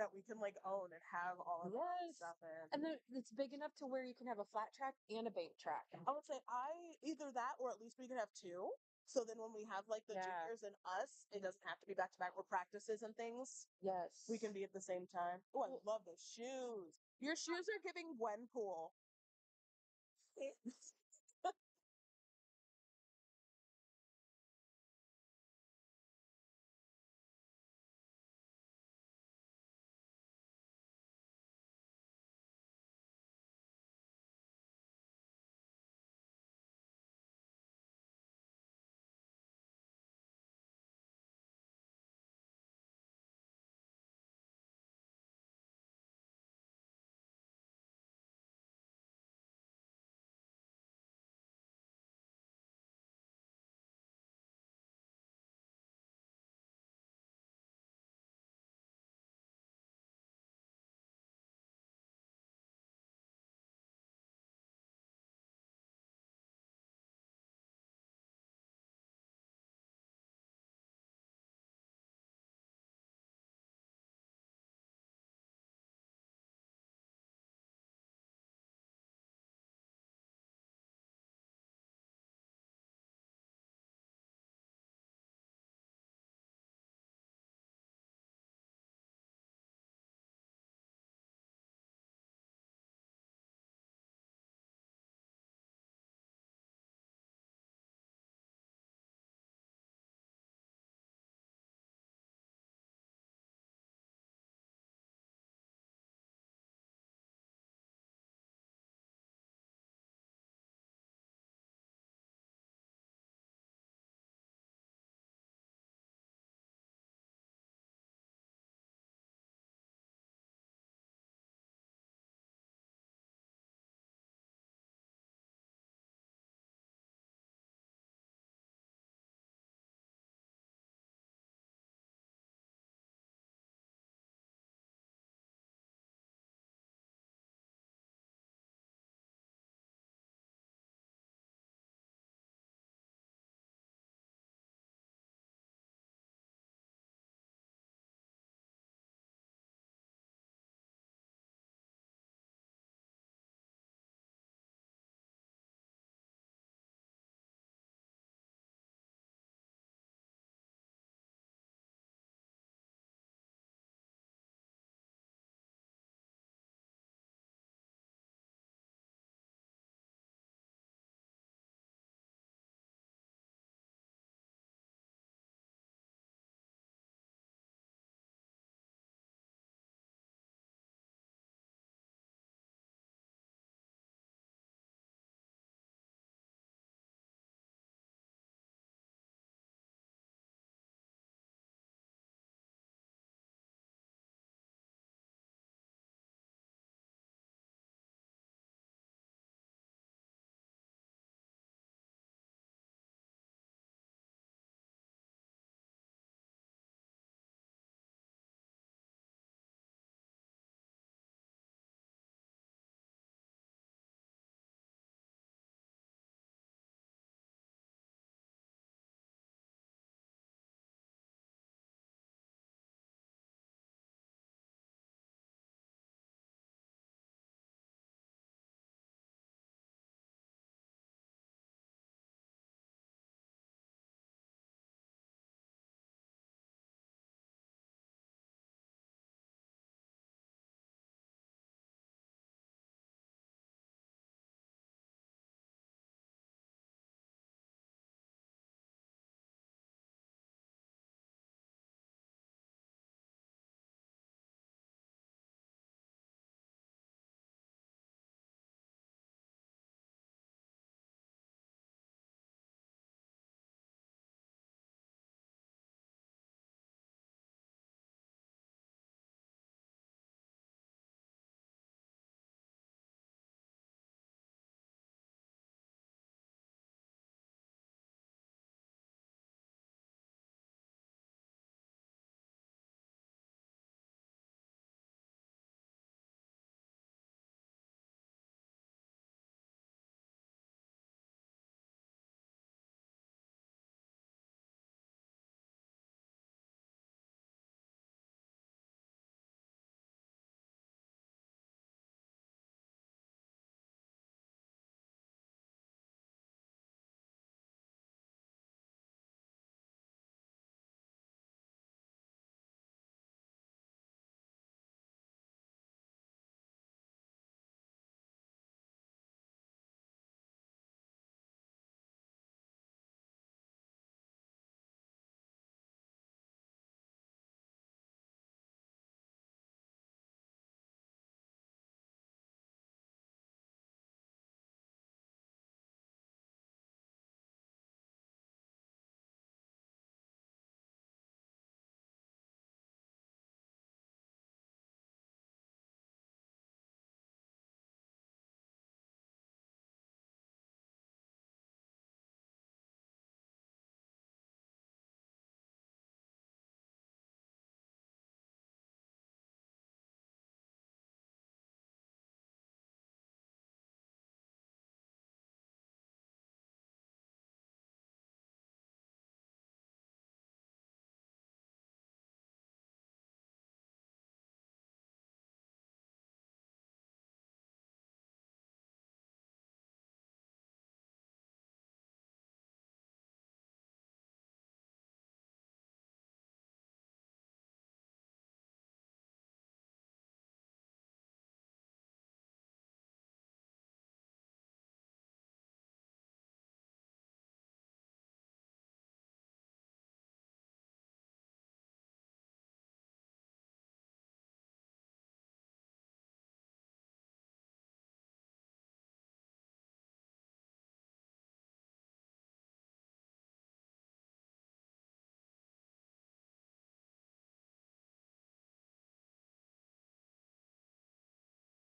that we can like own and have all of that Yes. stuff in. And then it's big enough to where you can have a flat track and a bank track. I would say either that or at least we could have two. So then when we have like the Yeah. juniors and us, it doesn't have to be back to back or practices and things. Yes. We can be at the same time. Oh, I Well, love those shoes. Your shoes are giving Gwenpool.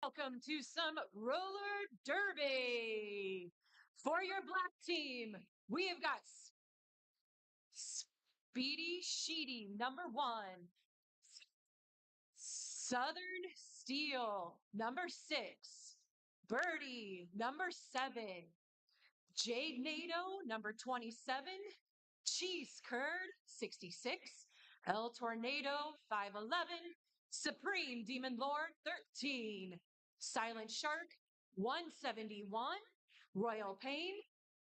Welcome to some roller derby. For your black team, we have got Speedy Sheedy, number 1. Southern Steel, number 6. Birdie, number 7. Jade NATO, number 27. Cheese Curd, 66. El Tornado, 511. Supreme Demon Lord, 13. Silent Shark, 171. Royal Pain,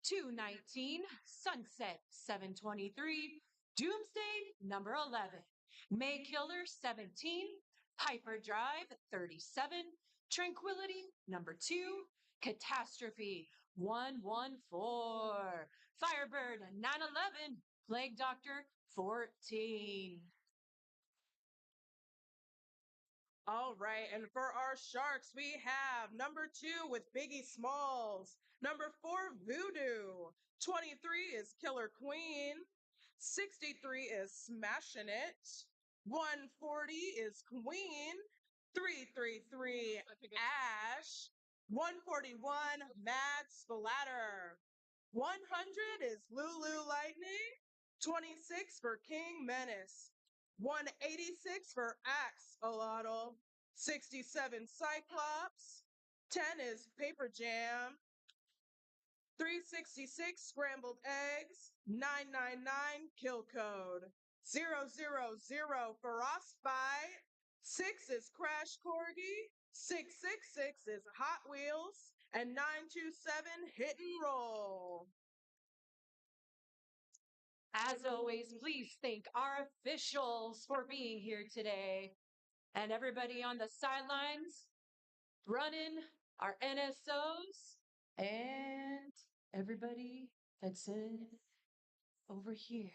219. Sunset, 723. Doomsday, number 11. May Killer, 17. Piper Drive, 37. Tranquility, number 2. Catastrophe, 114. Firebird, 911. Plague Doctor, 14. All right, and for our Sharks, we have number 2 with Biggie Smalls, number 4 Voodoo, 23 is Killer Queen, 63 is Smashing It, 140 is Queen, 333 Ash, 141 Mad Splatter, 100 is Lulu Lightning, 26 for King Menace, 186 for Axolotl, 67 Cyclops, 10 is Paper Jam, 366 Scrambled Eggs, 999 Kill Code, 000 Frostbite, 6 is Crash Corgi, 666 is Hot Wheels, and 927 Hit and Roll. As always, please thank our officials for being here today and everybody on the sidelines running our NSOs and everybody that's in over here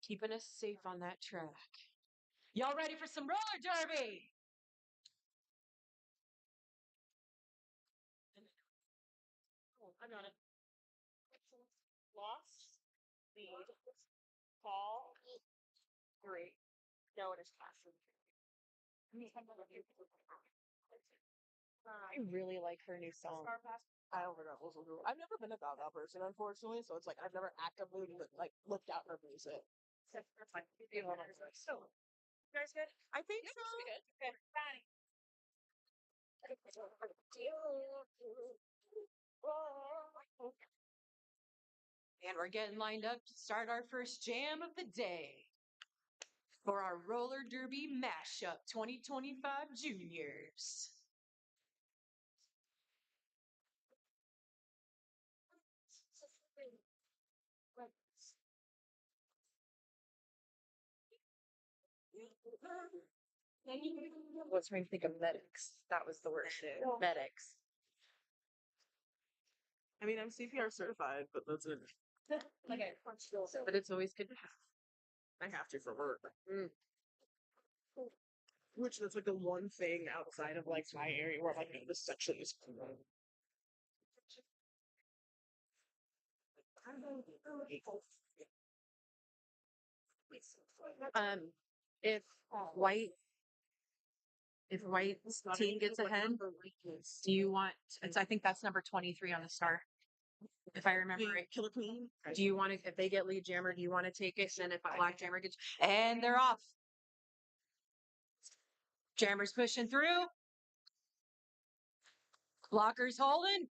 keeping us safe on that track. Y'all ready for some roller derby? Oh, I got it. Lost, lead, call, 3. No, it is classroom. I really like her new song. I don't know. I've never been a Gaga person, unfortunately, so it's like I've never actively looked out her music. So, you guys good? I think so. Okay, bye. And we're getting lined up to start our first jam of the day for our roller derby mashup 2025 juniors. What's me think of medics? That was the word. Medics. I mean, I'm CPR certified, but that's it. Okay. But it's always good to have. I have to for work. Which that's like the one thing outside of like my area where I'm like, no, this section is cool. Um, if white if white's team gets ahead, do you want? It's I think that's number 23 on the start. If I remember right, Killer Queen. do you want to? If they get lead jammer, do you want to take it? And then if black jammer gets, and they're off. Jammer's pushing through. Blockers holding.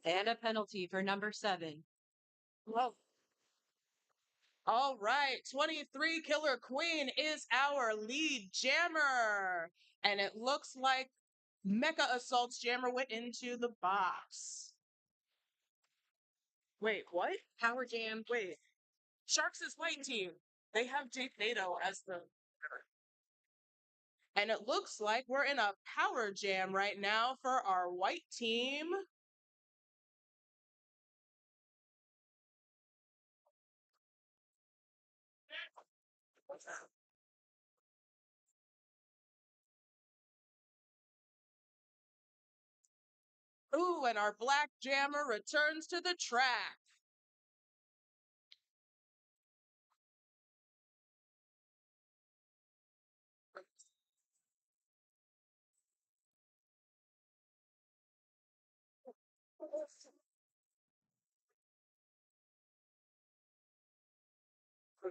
And a penalty for number 7. Love. All right, 23 Killer Queen is our lead jammer. And it looks like Mecha Assault's jammer went into the box. Wait, what? Power jam. Wait. Sharks is white team. They have Jake NATO as the and it looks like we're in a power jam right now for our white team. Ooh, and our black jammer returns to the track.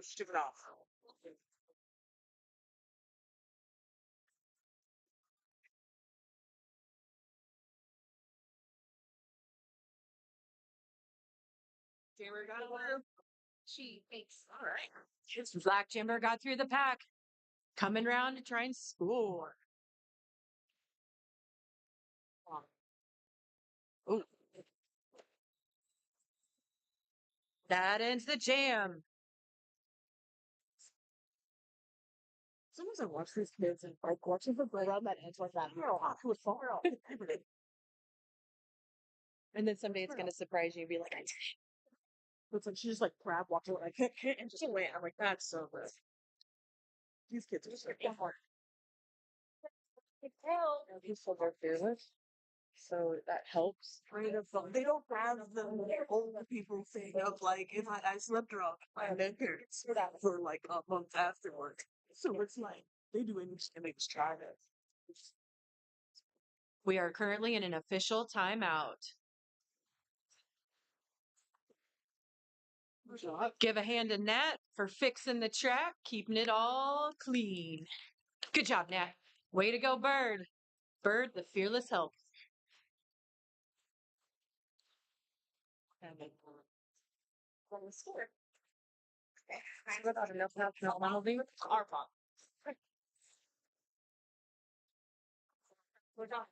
Stupid off. Jammer got through. She makes. All right. Black Jimmer got through the pack. Coming round to try and score. Ooh. That ends the jam. Sometimes I watch these kids and like watching them run that edge like that. Who would fall out? And then someday it's going to surprise you and be like, I did It's like she just like crab walked away like and just went. I'm like, that's so good. These kids are just like hard. And people are fearless, so that helps. Kind of, they don't have the old people thing of like if I slept drunk and then parents for like a month afterward. So it's like they do anything and they just try to. We are currently in an official timeout. Give a hand to Nat for fixing the track, keeping it all clean. Good job, Nat. Way to go, Bird. Bird, the fearless help. And then from the score. Without enough national penalty, our fault. We're done.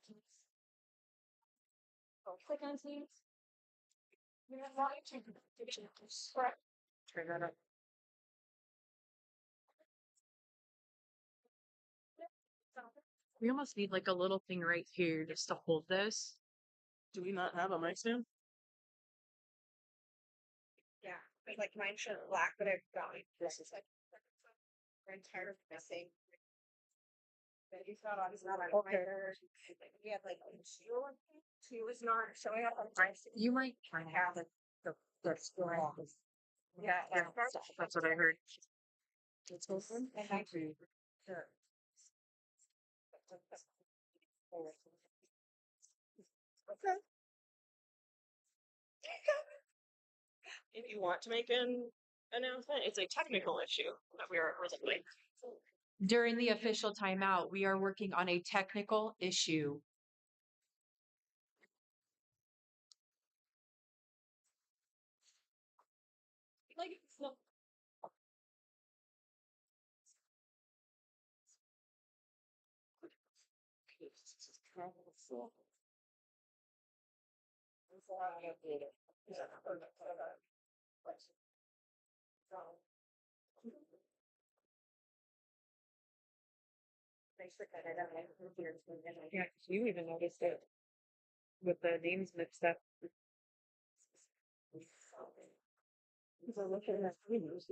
Click on teams. We have not turn that up. We almost need like a little thing right here just to hold this. Do we not have a mic stand? Yeah, like mine should black, but I've got like this is like I'm tired of missing. But he's not on. He's not on. Okay. We have like two is not showing up on my. You might I have the score. Yeah, That's what I heard. It's open. And I do. Sure. Okay. If you want to make an announcement, it's a technical issue that we are resolving. During the official timeout, we are working on a technical issue. Like it's not. Yeah, you even noticed it with the names mixed up. Because I'm looking at videos.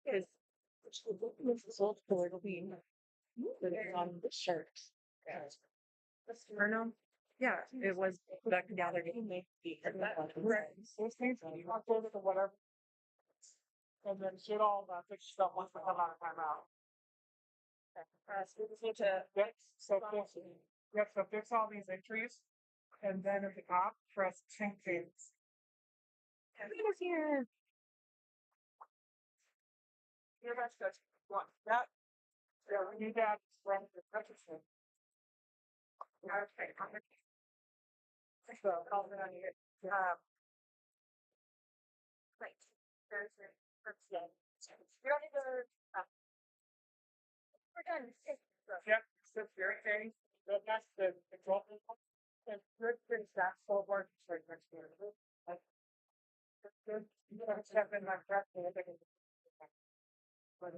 Because it's old color queen. But it's on the shirt. Or no? Yeah, it was back the other day. Those things, you want to or whatever. And then shit all fix stuff once we come out of timeout. So we just need to fix all these entries, and then at the top, press changes. Is here. Here, that's good. One, that. Yeah, we need that from the register. Okay. So, I'll be on here. Right. There's the first one. We don't need to. We're done. Yep, so very thing. That's the control. And good things that so hard to start next year. Good. You know, step in my breath and everything. But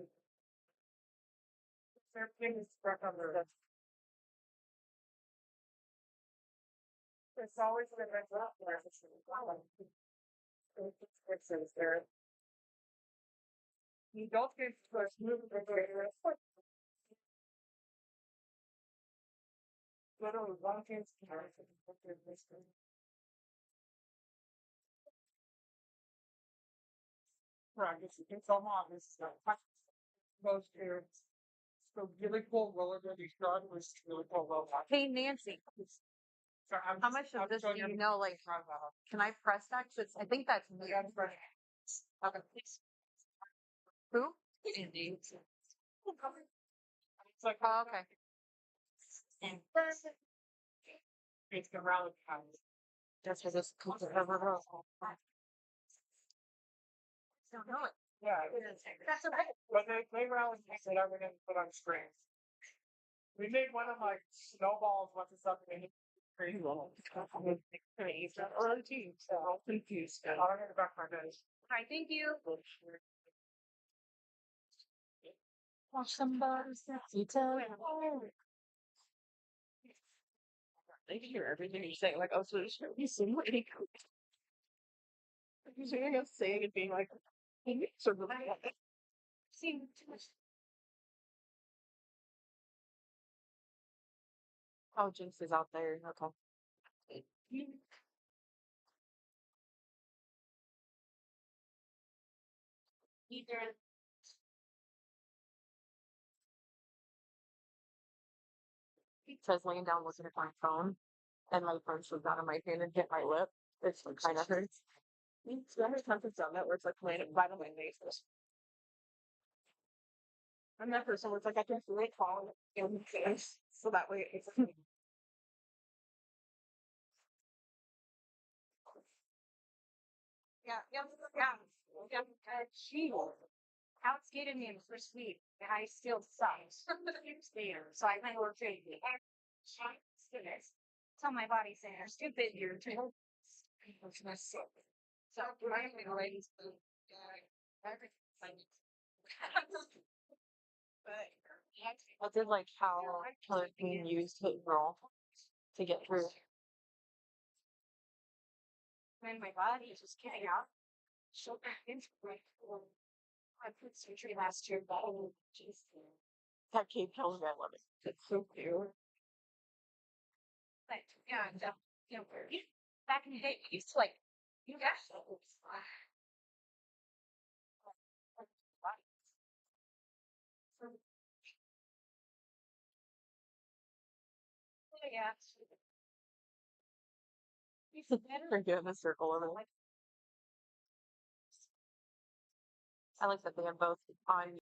everything is stuck on the. It's always the best up there. It's there. You don't get to a smooth refrigerator. Literally one chance to have it. Right, it's all obvious. Most parents. So really cool roller derby started was really cool roller. Hey Nancy, How much of this do you know? Like, can I press that? 'Cause I think that's me. Okay. Who? Oh, okay. It's the rally house. That's for this. Don't know it. Yeah, that's okay. But they rally said everything put on screens. We made one of my snowballs once it's up in crazy little. Early team, so I'm confused. I don't know about my days. Hi, thank you. Watch somebody sexy tell. They can hear everything you're saying. Like, oh, so there's no reason why they go. You're hearing us saying it being like, sort of seeing too much. Oh, Jinx is out there. Okay. Either Says laying down looking at my phone, and my phone slipped out of my hand and hit my lip. It's like kind of hurts. so how many times it's done that where it's like playing it right on my face. I'm that person where it's like I can feel it falling in the face. So that way it's yeah. She outskated me in the first week, and I still sucked. So I went over to tell my body saying I'm stupid, you're too. So I'm gonna go ladies. I did like how Killer Queen used Hit Girl to get through. When my body is just getting out, she'll back into my I put surgery last year, but just That Cape Kills I love it. it's so cute. But yeah, back in the day, we used to like, you guys. Yeah. They're doing a circle over there. I like that they have both on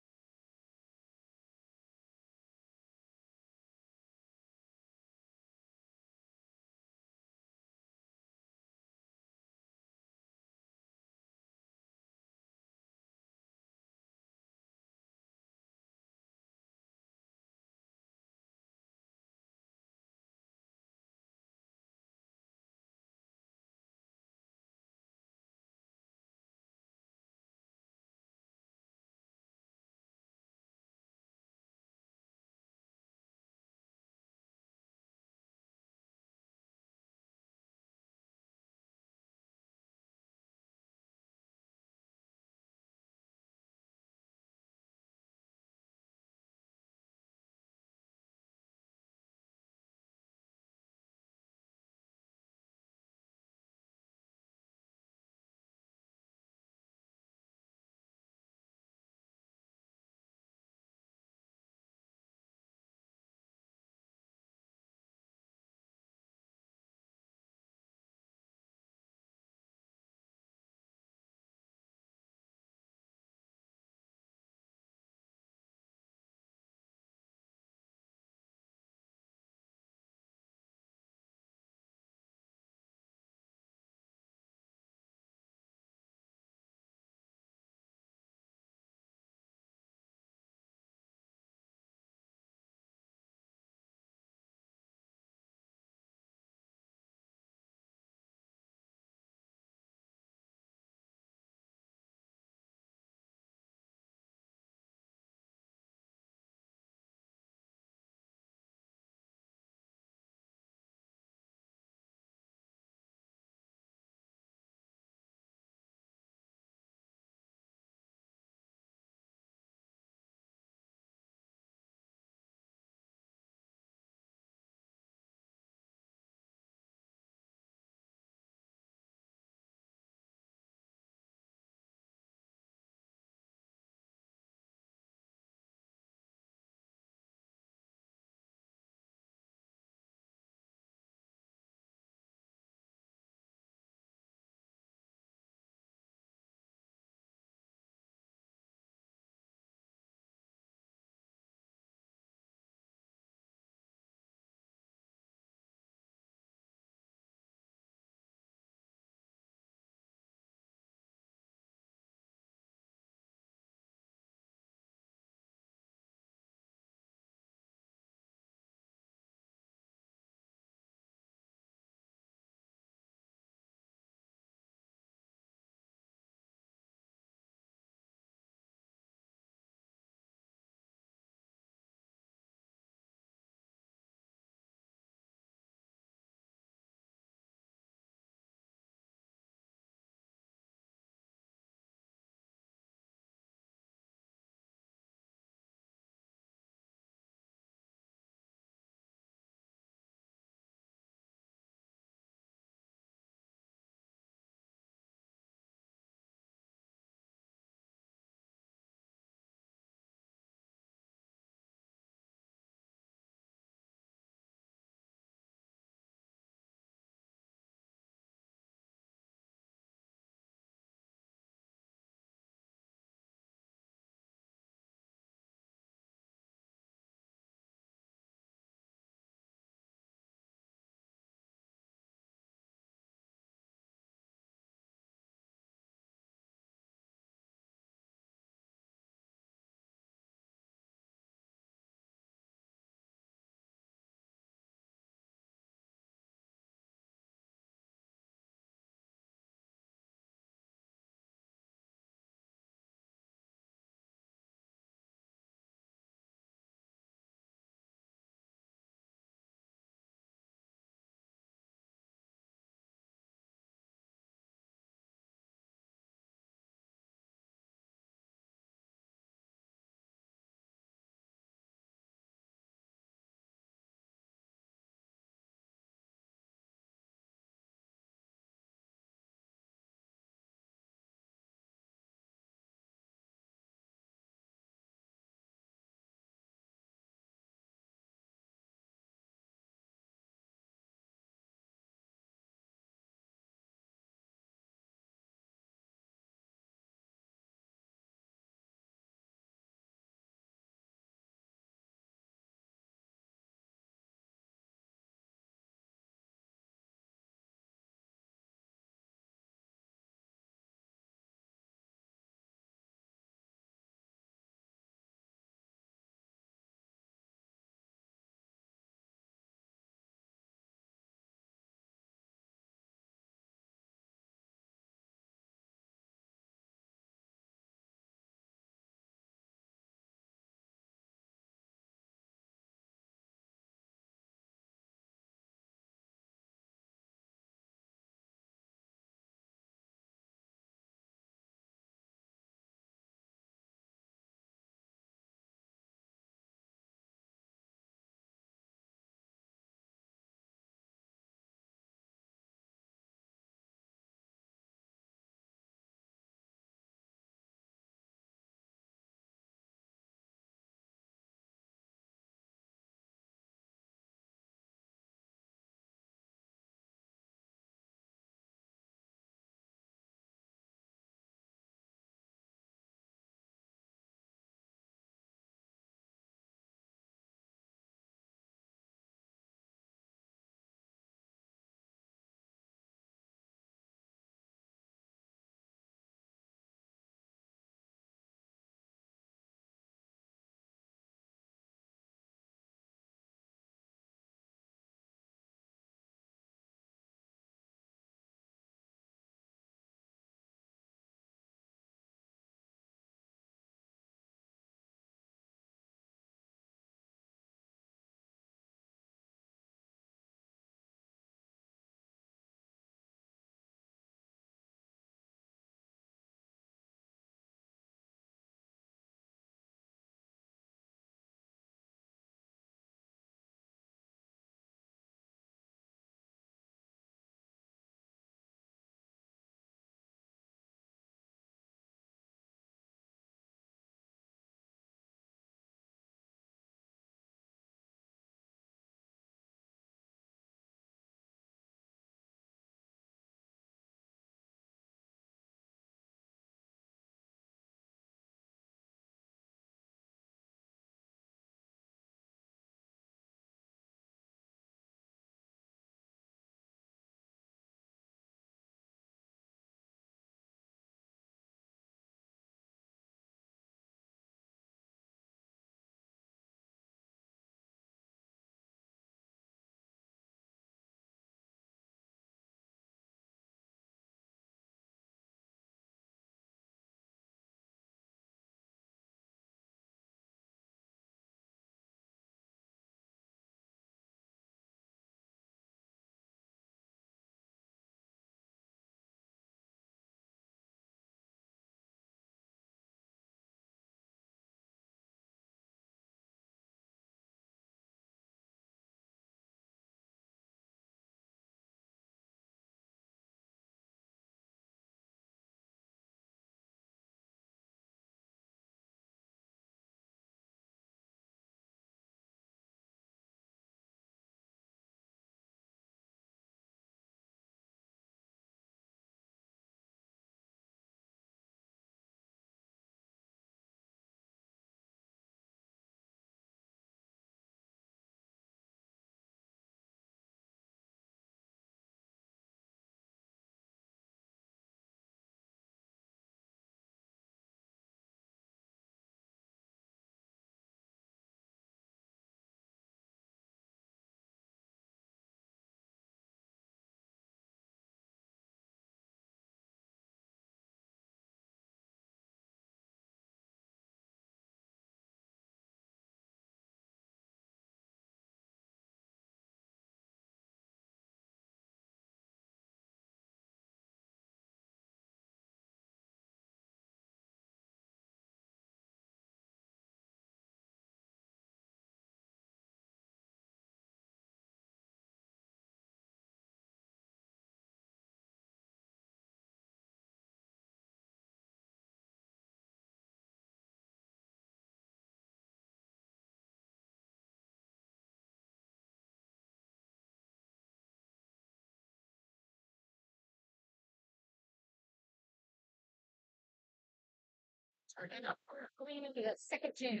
Going into the second jam.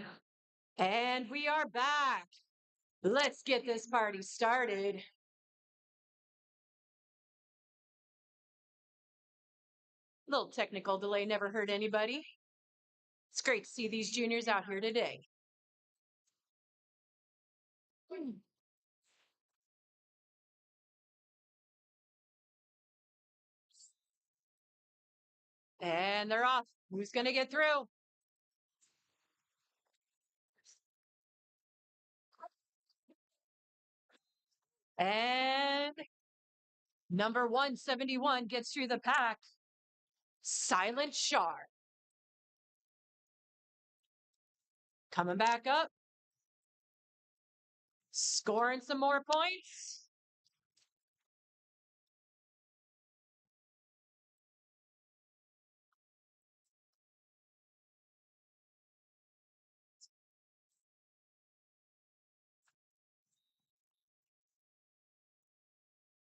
And we are back. Let's get this party started. Little technical delay never hurt anybody. It's great to see these juniors out here today. And they're off. Who's going to get through? And number 171 gets through the pack. Silent Shark. Coming back up. Scoring some more points.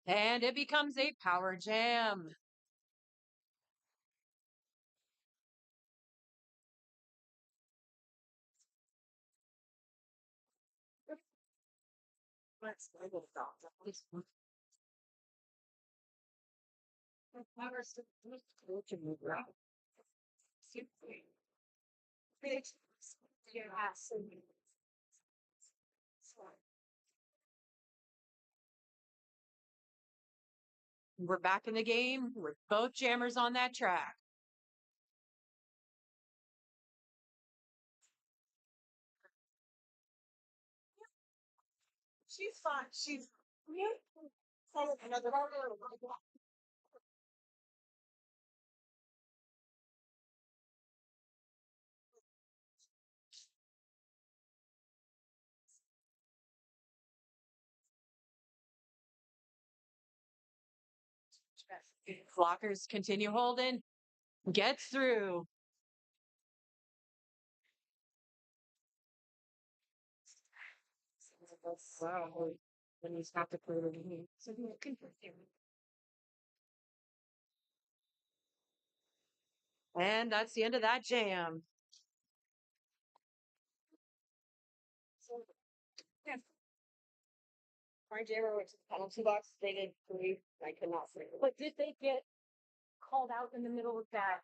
And it becomes a power jam. Let's label this one. We're back in the game with both jammers on that track. She's fine. She's another. Blockers continue holding. Gets through. Wow. When he's not the player to me. And that's the end of that jam. My jammer went to the penalty box. They did 3. I could not see. But did they get called out in the middle of that?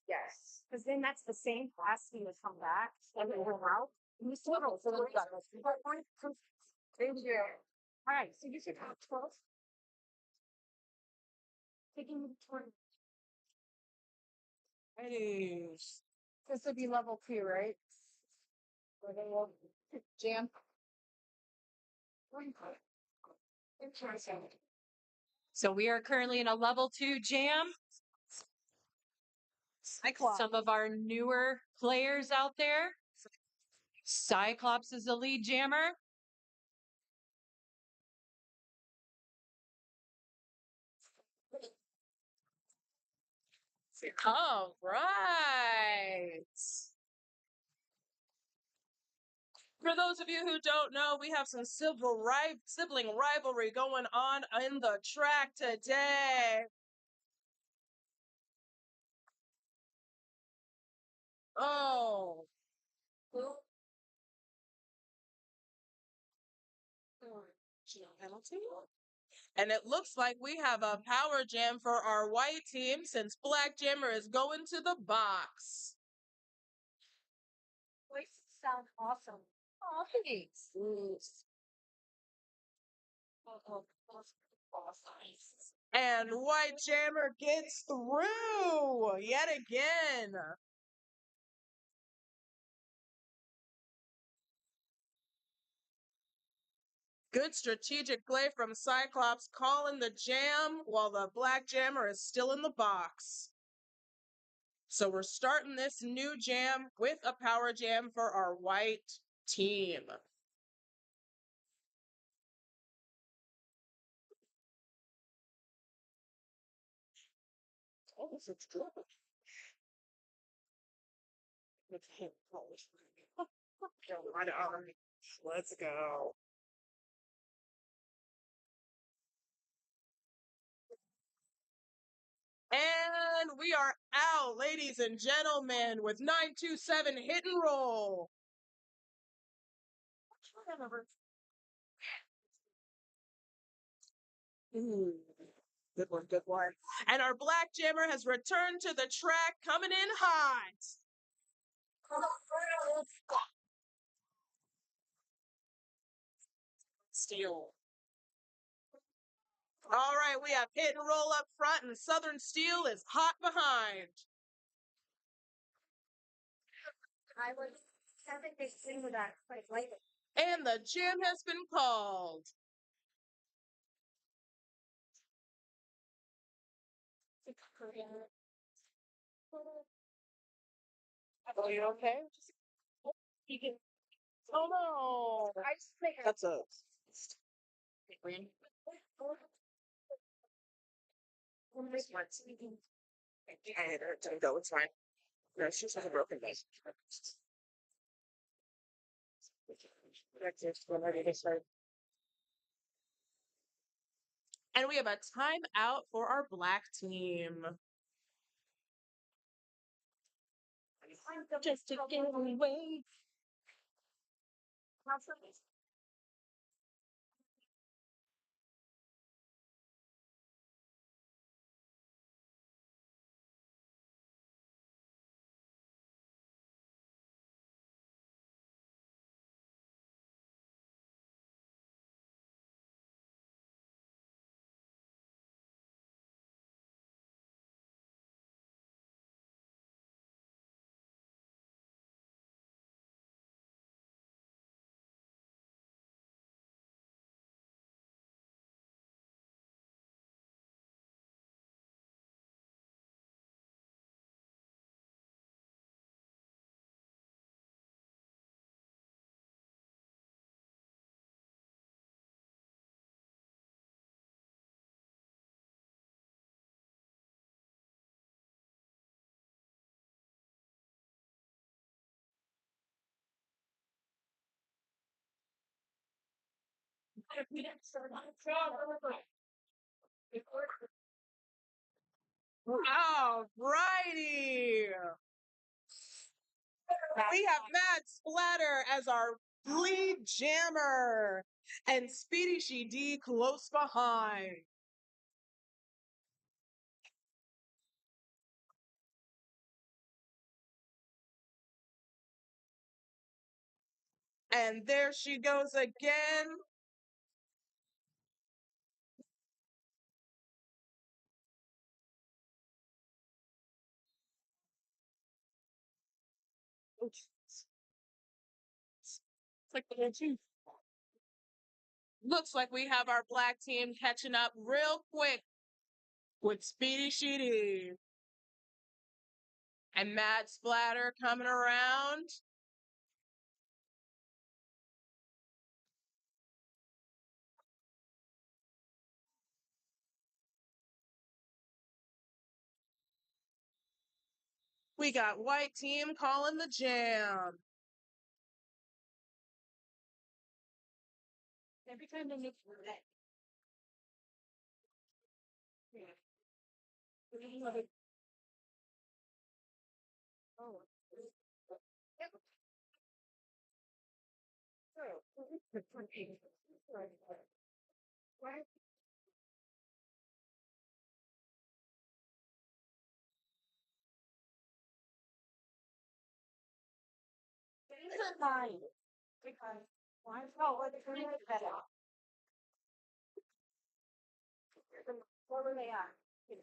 Yes. Because then that's the same class he would come back and then go out. He was total. So we got this. Thank you. All right. So you should have 12. Taking the turn. This would be level 2, right? Where they will jam. Interesting. So we are currently in a level 2 jam. Some of our newer players out there. Cyclops is the lead jammer. All right. For those of you who don't know, we have some sibling rivalry going on in the track today. Oh. Penalty? And it looks like we have a power jam for our white team since Black Jammer is going to the box. Voices sound awesome. Oh, thanks. And White Jammer gets through yet again. Good strategic play from Cyclops, calling the jam while the Black Jammer is still in the box. So we're starting this new jam with a power jam for our white team. Oh, this is good. Let's go. And we are out, ladies and gentlemen, with 927 hit and roll. Good one, good one. And our Black Jammer has returned to the track, coming in hot. Steel. All right, we have hit and roll up front, and Southern Steel is hot behind. I think they sing with that quite lightly. And the jam has been called. Are you okay? You can. Oh no! I just make it. That's a. Don't go. It's fine. No, she just has a broken nose. And we have a timeout for our black team. Just to get away. All righty. We have Mad Splatter as our lead jammer, and Speedy She D close behind. And there she goes again. Looks like we have our black team catching up real quick with Speedy She D. And Mad Splatter coming around. We got white team calling the jam. Every time they make that. Oh. Right? It's a line. Because why? Oh, what they're doing it better. Where they are. Because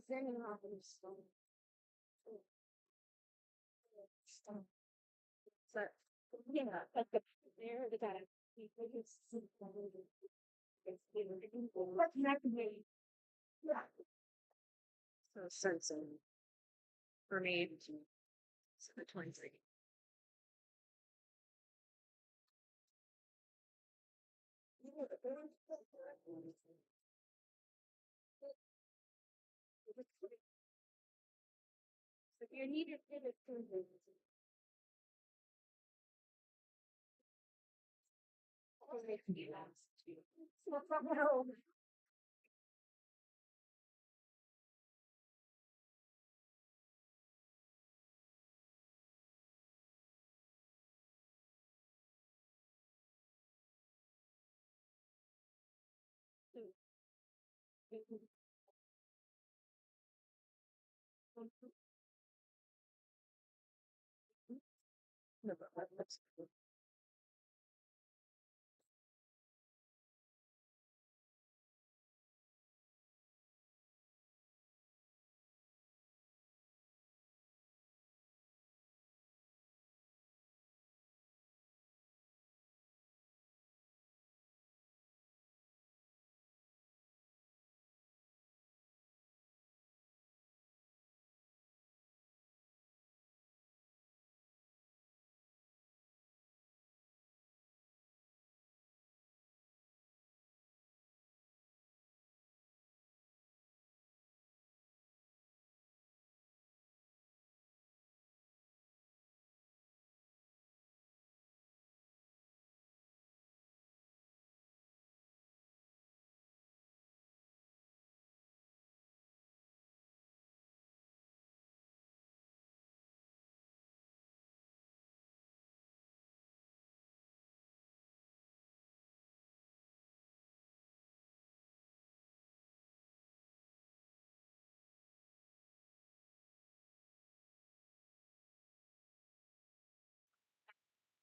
then you have them stone. So, yeah, but there, they gotta keep it. What's next? Yeah. So sensing for me. So the 23. You need to pivot through this. Oh, they can be last too. No problem.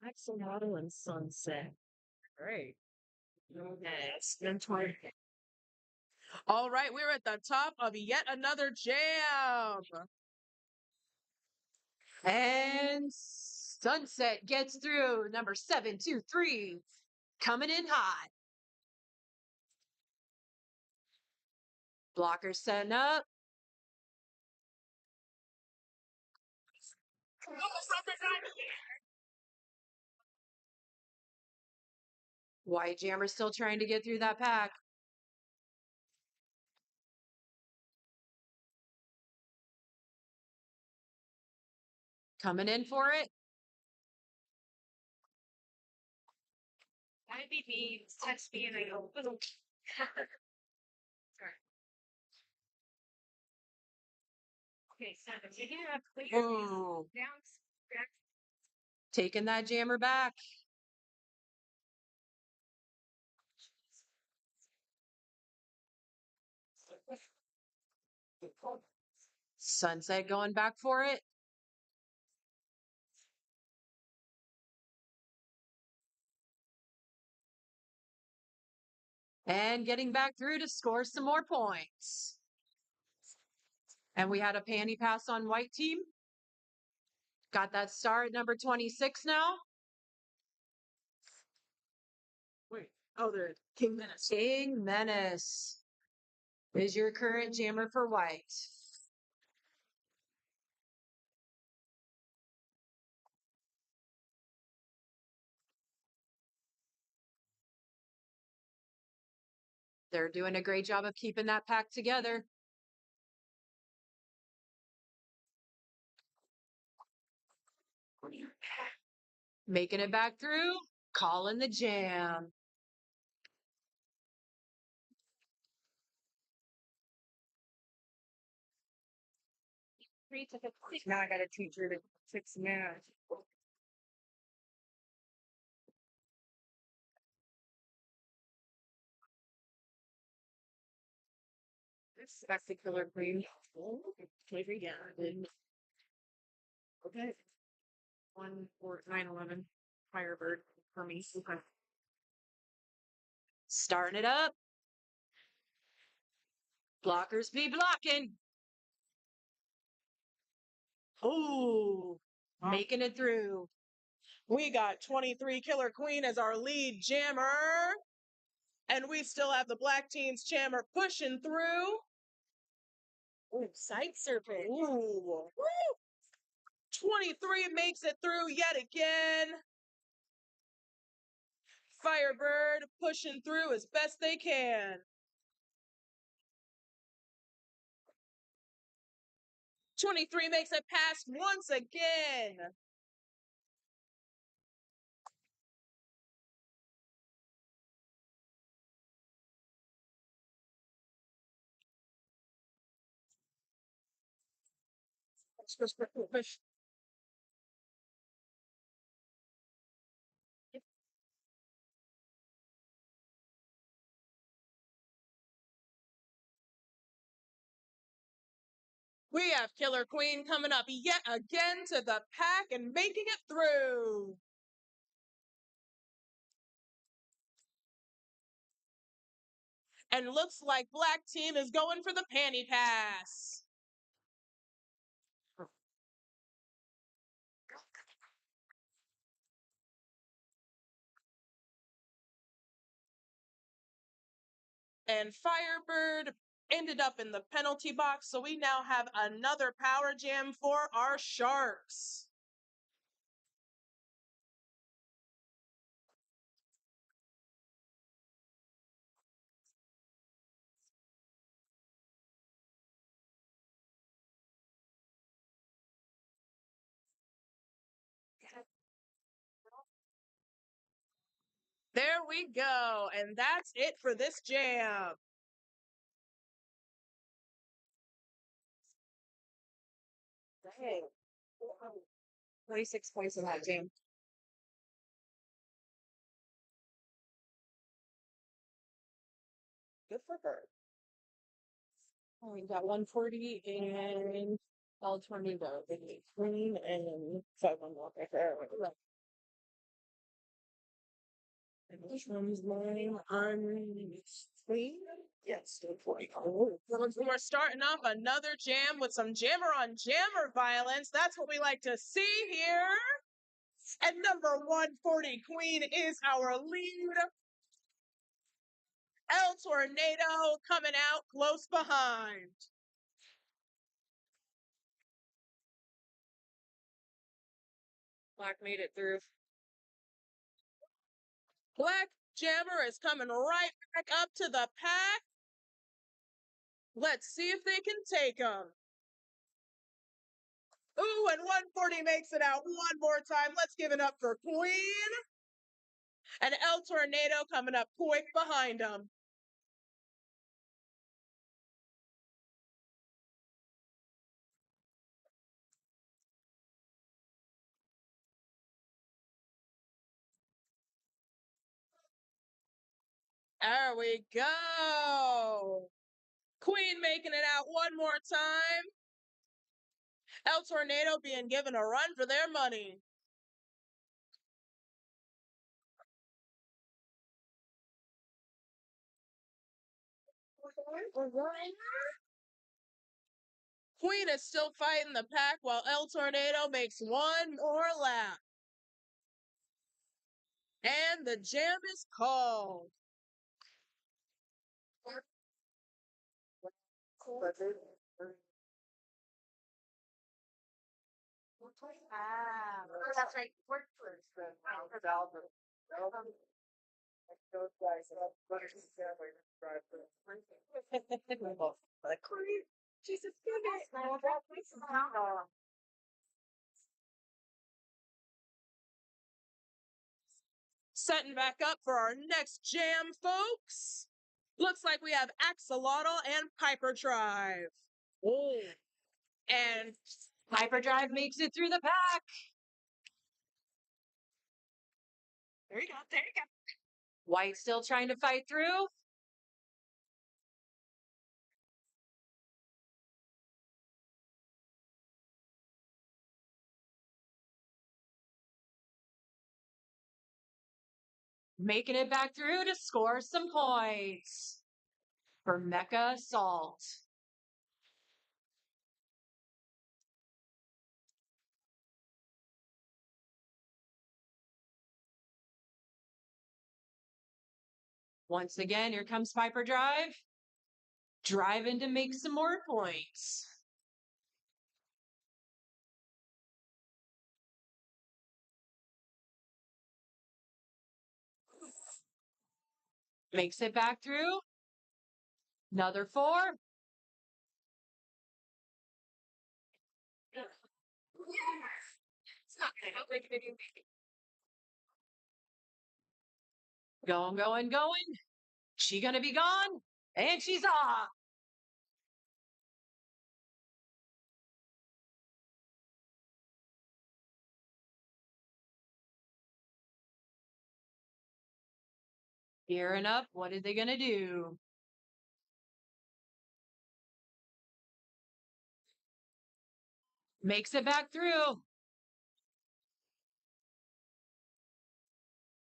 Axolotl and Sunset. Great. Okay, it's been 20. All right, we're at the top of yet another jam. And Sunset gets through number 723, coming in hot. Blocker setting up. White Jammer still trying to get through that pack. Coming in for it. I'd be me, text me, and I go, "Little." Sorry. Okay, so you're gonna have to put your Ooh, down, back. taking that Jammer back. Sunset going back for it. And getting back through to score some more points. And we had a panty pass on white team. Got that star at number 26 now. Wait, oh, they're King Menace. King Menace is your current jammer for white. They're doing a great job of keeping that pack together. Making it back through, calling the jam. Now I gotta teach her to fix math. That's the killer queen. Flavor, yeah. Okay. 14911 Firebird for me. Okay. Starting it up. Blockers be blocking. Ooh, making it through. We got 23 Killer Queen as our lead jammer. And we still have the Black Teens jammer pushing through. Ooh, side serpent. Ooh. Woo! 23 makes it through yet again. Firebird pushing through as best they can. 23 makes it past once again. We have Killer Queen coming up yet again to the pack and making it through. And looks like Black Team is going for the panty pass. And Firebird ended up in the penalty box, so we now have another power jam for our Sharks. There we go, and that's it for this jam. Dang. 26 points in that jam. Good for her. Oh, we got 140 and all 20 though. Green and 5 on walk right there. And which one's mine? I'm clean. Yes, 40. We're starting off another jam with some jammer on jammer violence. That's what we like to see here. And number 140 Queen is our lead. El Tornado coming out close behind. Black made it through. Black Jammer is coming right back up to the pack. Let's see if they can take him. Ooh, and 140 makes it out one more time. Let's give it up for Queen. And El Tornado coming up quick behind him. There we go. Queen making it out one more time. El Tornado being given a run for their money. Queen is still fighting the pack while El Tornado makes one more lap. And the jam is called. That's right. Work first. Jesus goodness. Setting back up for our next jam, folks. Looks like we have Axolotl and Piper Drive. Oh. And Hyperdrive makes it through the pack. there you go. There you go. White still trying to fight through. Making it back through to score some points for Mecha Assault. Once again, here comes Piper Drive. Driving to make some more points. Makes it back through. Another 4. Going, going, going. She gonna be gone? And she's off. Gearing up. What are they gonna do? Makes it back through.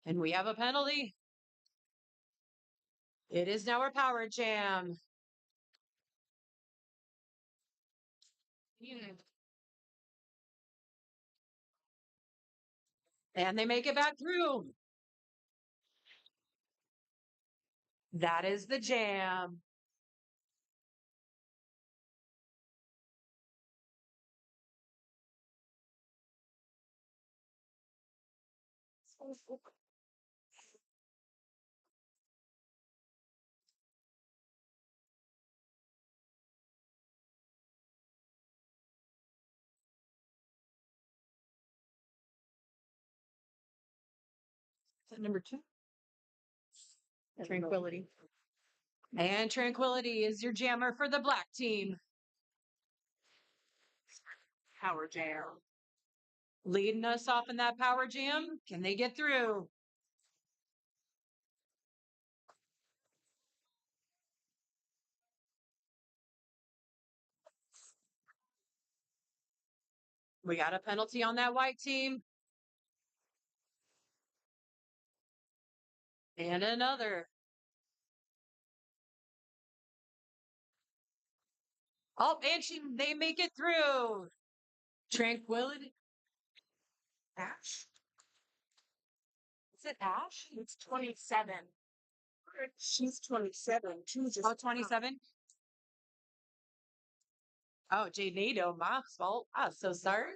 And we have a penalty. It is now our power jam. And they make it back through. That is the jam. Is that number 2? Tranquility. And Tranquility is your jammer for the black team. Power jam. Leading us off in that power jam. Can they get through? We got a penalty on that white team. And another. Oh, and they make it through. Tranquility. Ash? Is it Ash? It's 27. She's 27. Two just Oh, 27. Oh, Jade Nato, my fault. I'm so sorry.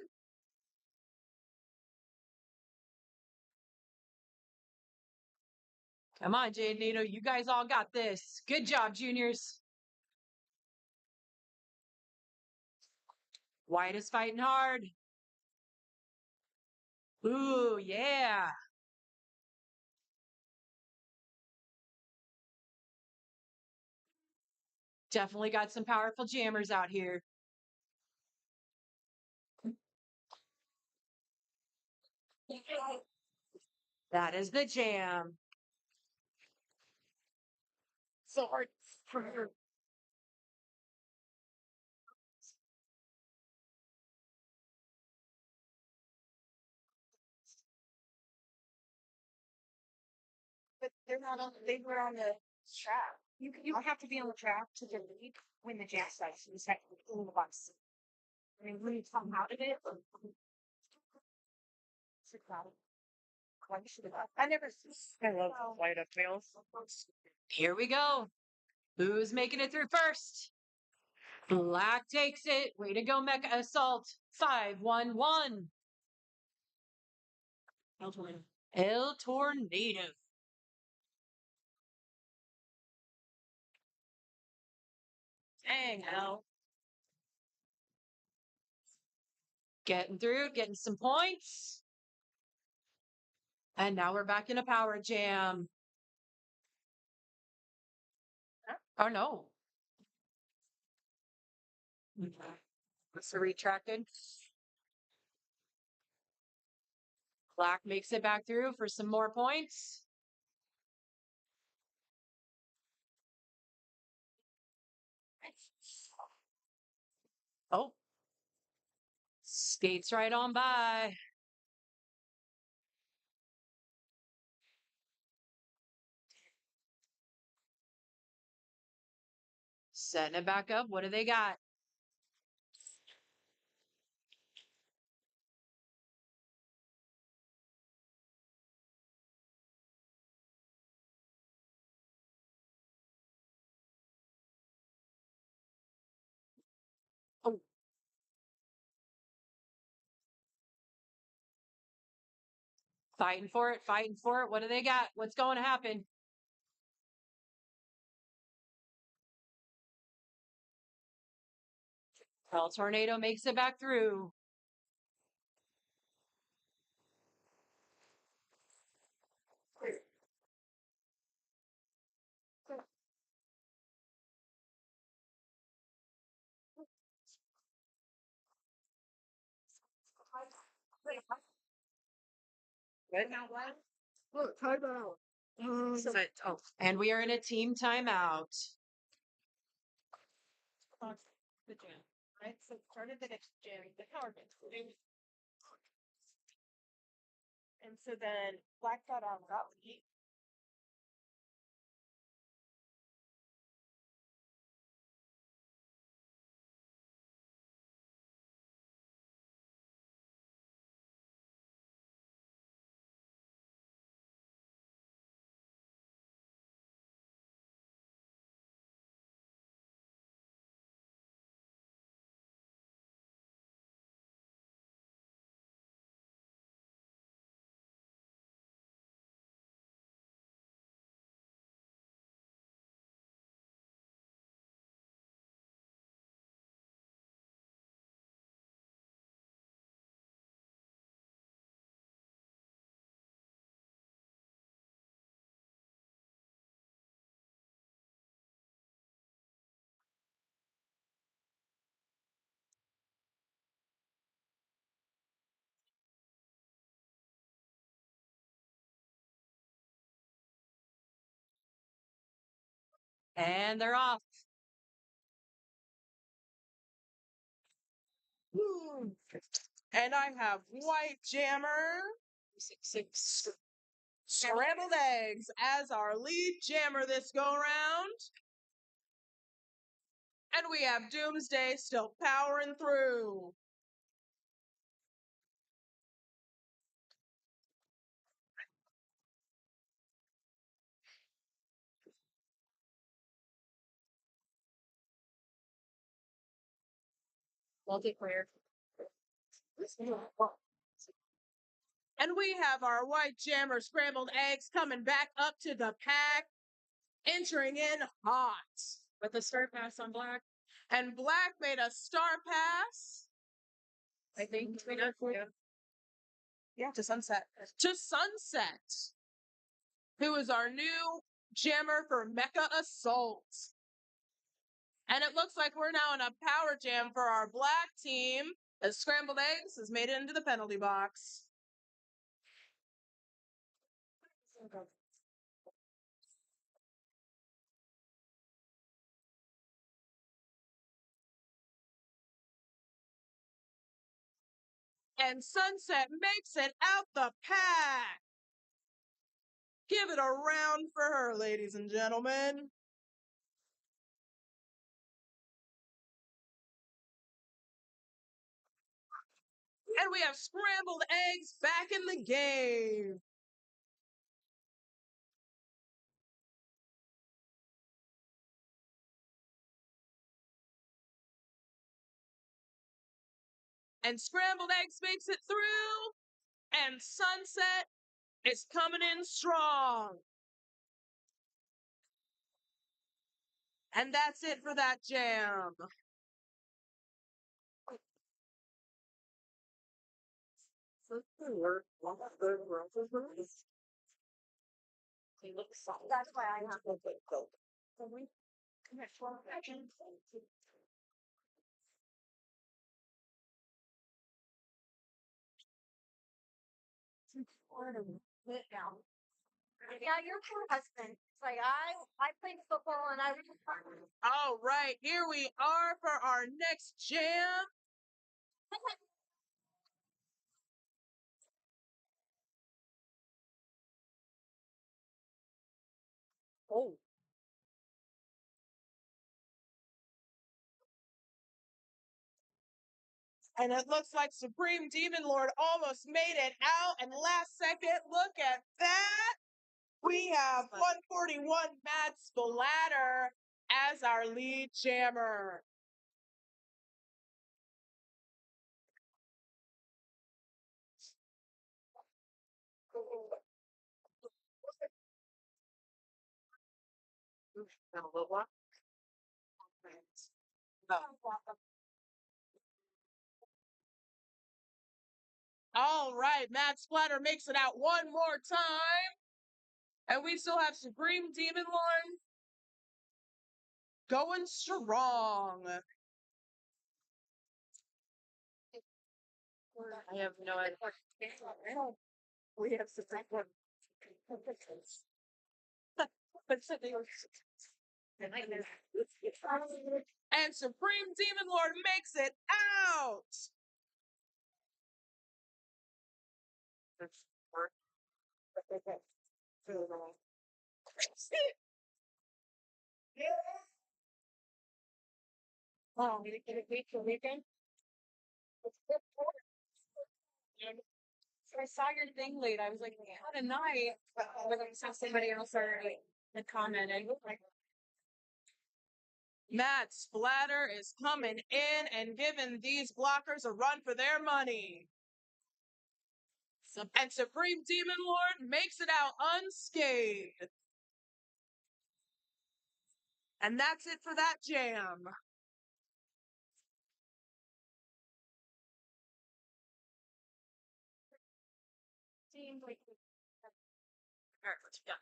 Come on, Jade Nato. You guys all got this. Good job, juniors. White is fighting hard. Ooh, yeah. Definitely got some powerful jammers out here. That is the jam. so hard for her. But they're not on. They were on the track. You have to be on the track to delete when the jam starts. You just have to be in the bus. I mean, when you come out of it, it's like that. Why should have? I never. I love light up fails. Here we go. Who's making it through first? Black takes it. Way to go, Mecha Assault. 5-1-1. El Tornado. Dang, hell. Getting through, getting some points. And now we're back in a power jam. Oh, no. So retracted. Black makes it back through for some more points. Oh. Skates right on by. Setting it back up. What do they got? Oh. Fighting for it, fighting for it. What do they got? What's going to happen? El Tornado makes it back through. Look, time out. And we are in a team timeout. The jam, right? So started the next jam, the power dance. And so then Black got on that week. And they're off. And I have White Jammer, Scrambled Eggs as our lead jammer this go round. And we have Doomsday still powering through. Multiplayer. And we have our White Jammer Scrambled Eggs coming back up to the pack, entering in hot. With a start pass on Black. And Black made a star pass. I think. Yeah, to Sunset. To Sunset, who is our new jammer for Mecha Assault. And it looks like we're now in a power jam for our Black team, as Scrambled Eggs has made it into the penalty box. And Sunset makes it out the pack. Give it a round for her, ladies and gentlemen. And we have Scrambled Eggs back in the game. And Scrambled Eggs makes it through. And Sunset is coming in strong. And that's it for that jam. That's why I have to go. So we commit 12 actions. Yeah, your poor husband. It's like I played football and I was All right, here we are for our next jam. oh. And it looks like Supreme Demon Lord almost made it out. And last second, look at that. We have 141 Mad Splatter as our lead jammer. All right, Mad Splatter makes it out one more time. And we still have Supreme Demon Lord going strong. I have no idea. We have Supreme Court. But so they were. And Supreme Demon Lord makes it out. Oh, we get a week for weekend. So I saw your thing late. I was like, what a night. But I saw somebody else already had commented. Matt Splatter is coming in and giving these blockers a run for their money. And Supreme Demon Lord makes it out unscathed. And that's it for that jam. Seems like. All right, let's go.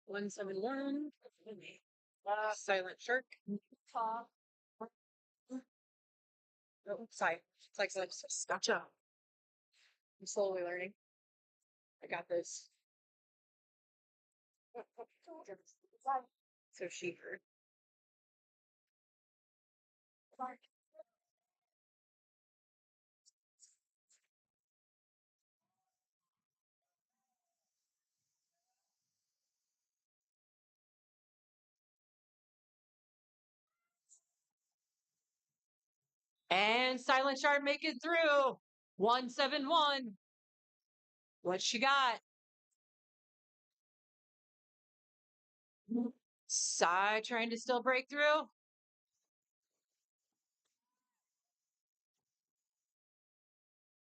171. Silent Shark. Top. Oh, sorry. It's like gotcha. I'm slowly learning. I got this. So she heard. And Silent Shard make it through. 171. What she got? Sai trying to still break through.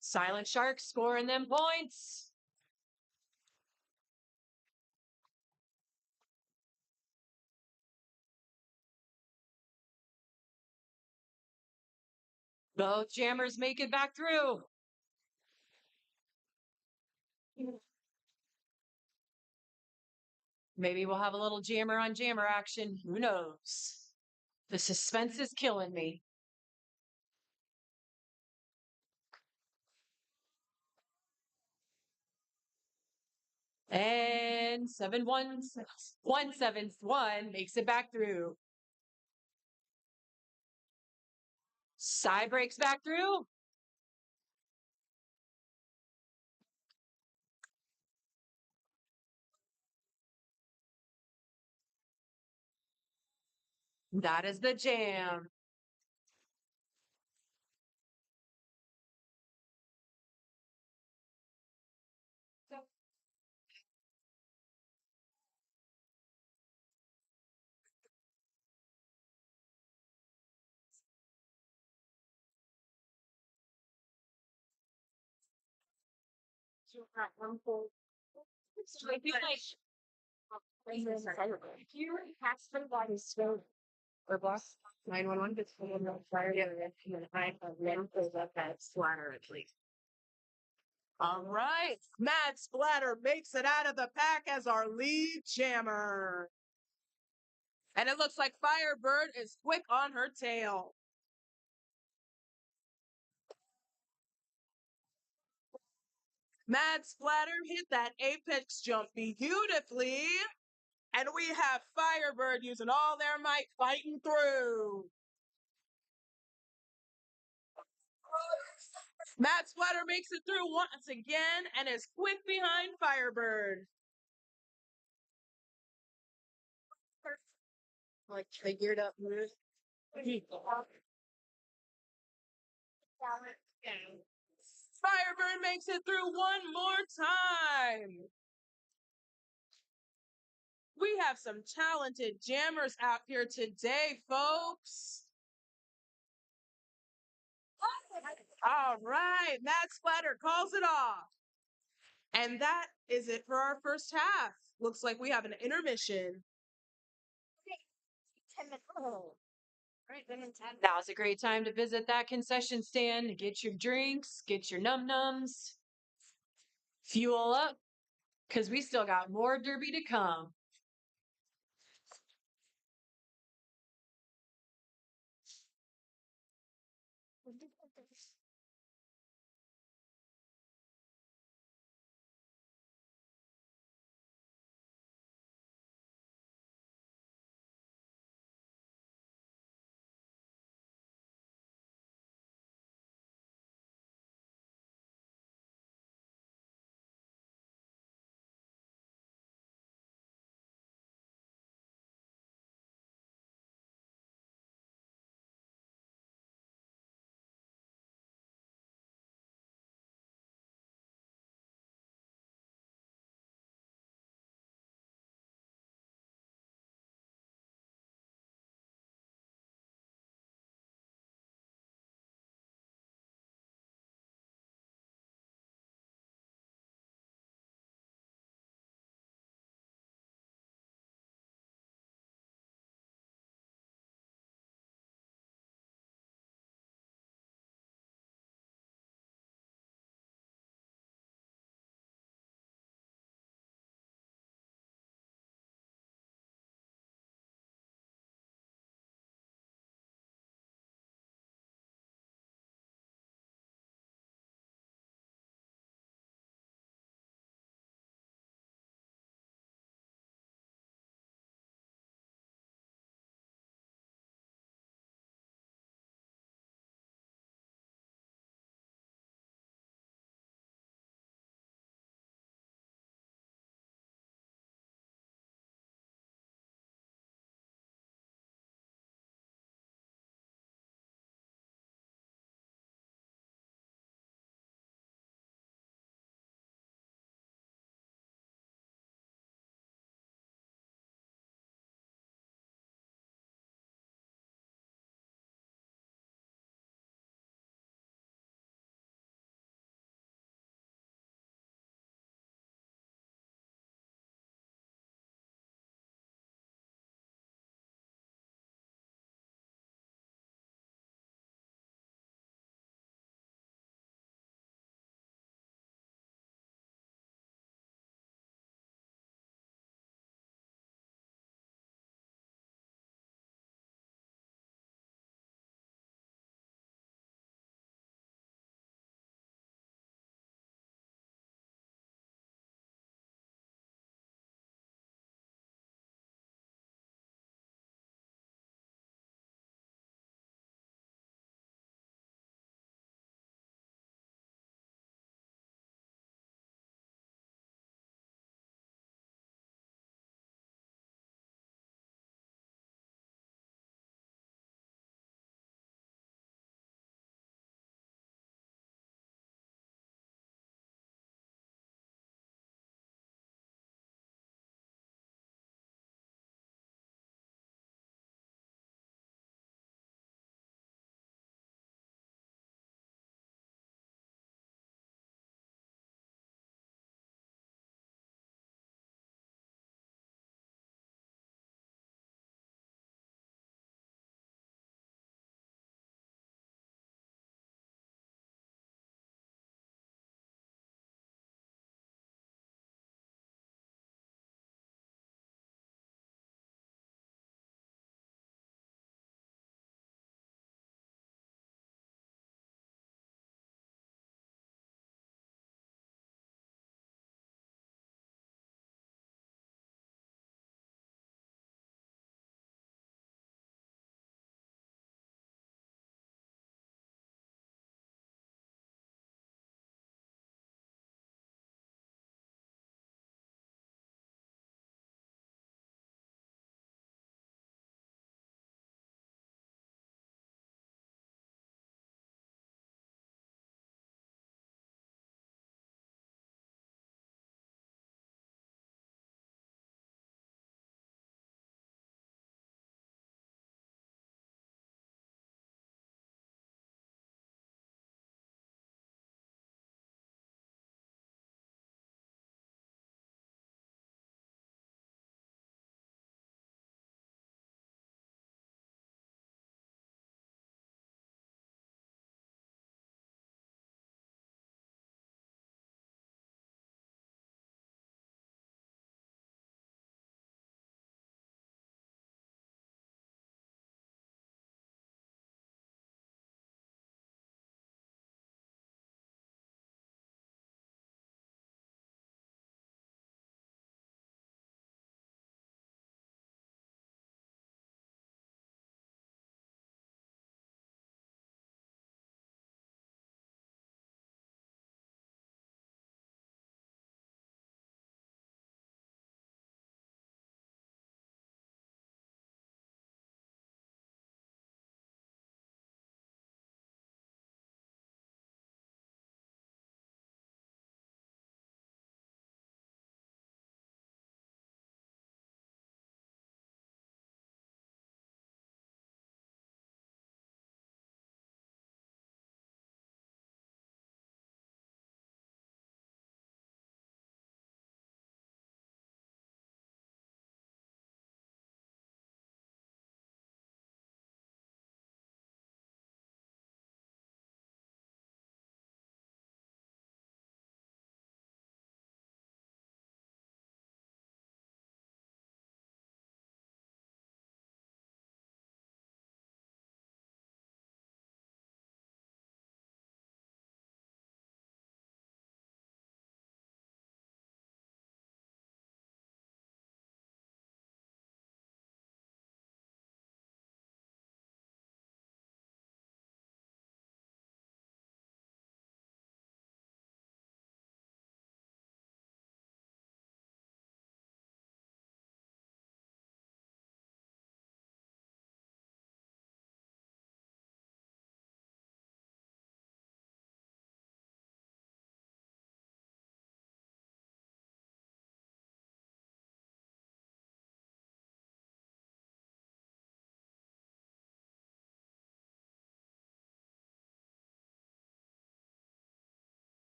Silent Shark scoring them points. Both jammers make it back through. Maybe we'll have a little jammer on jammer action. Who knows? The suspense is killing me. And 171 makes it back through. Sai breaks back through. That is the jam. So I feel like if you have somebody slow or boss 911 gets someone on fire and then I have men goes up that splatter at least. All right. Mad Splatter makes it out of the pack as our lead jammer. And it looks like Firebird is quick on her tail. Mad Splatter hit that apex jump beautifully. And we have Firebird using all their might fighting through. Mad Splatter makes it through once again and is quick behind Firebird. Like figured up move. Firebird makes it through one more time. We have some talented jammers out here today, folks. All right, Mad Splatter calls it off. And that is it for our first half. Looks like we have an intermission. 10 minutes. Oh. Right, then in 10. Now's a great time to visit that concession stand, get your drinks, get your num-nums, fuel up, because we still got more derby to come.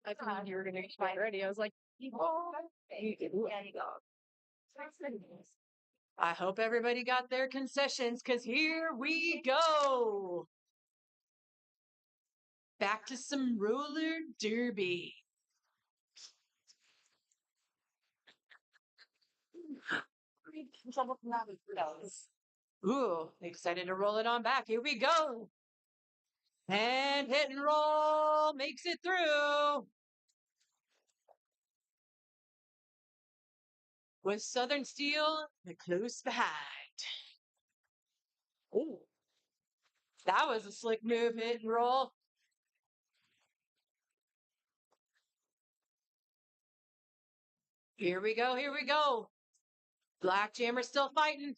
I thought you were going to explain already. I was like, I hope everybody got their concessions because here we go. Back to some roller derby. Ooh, excited to roll it on back. Here we go. And hit and roll makes it through. With Southern Steel the close behind. Ooh, that was a slick move, hit and roll. Here we go, here we go. Black Jammer's still fighting.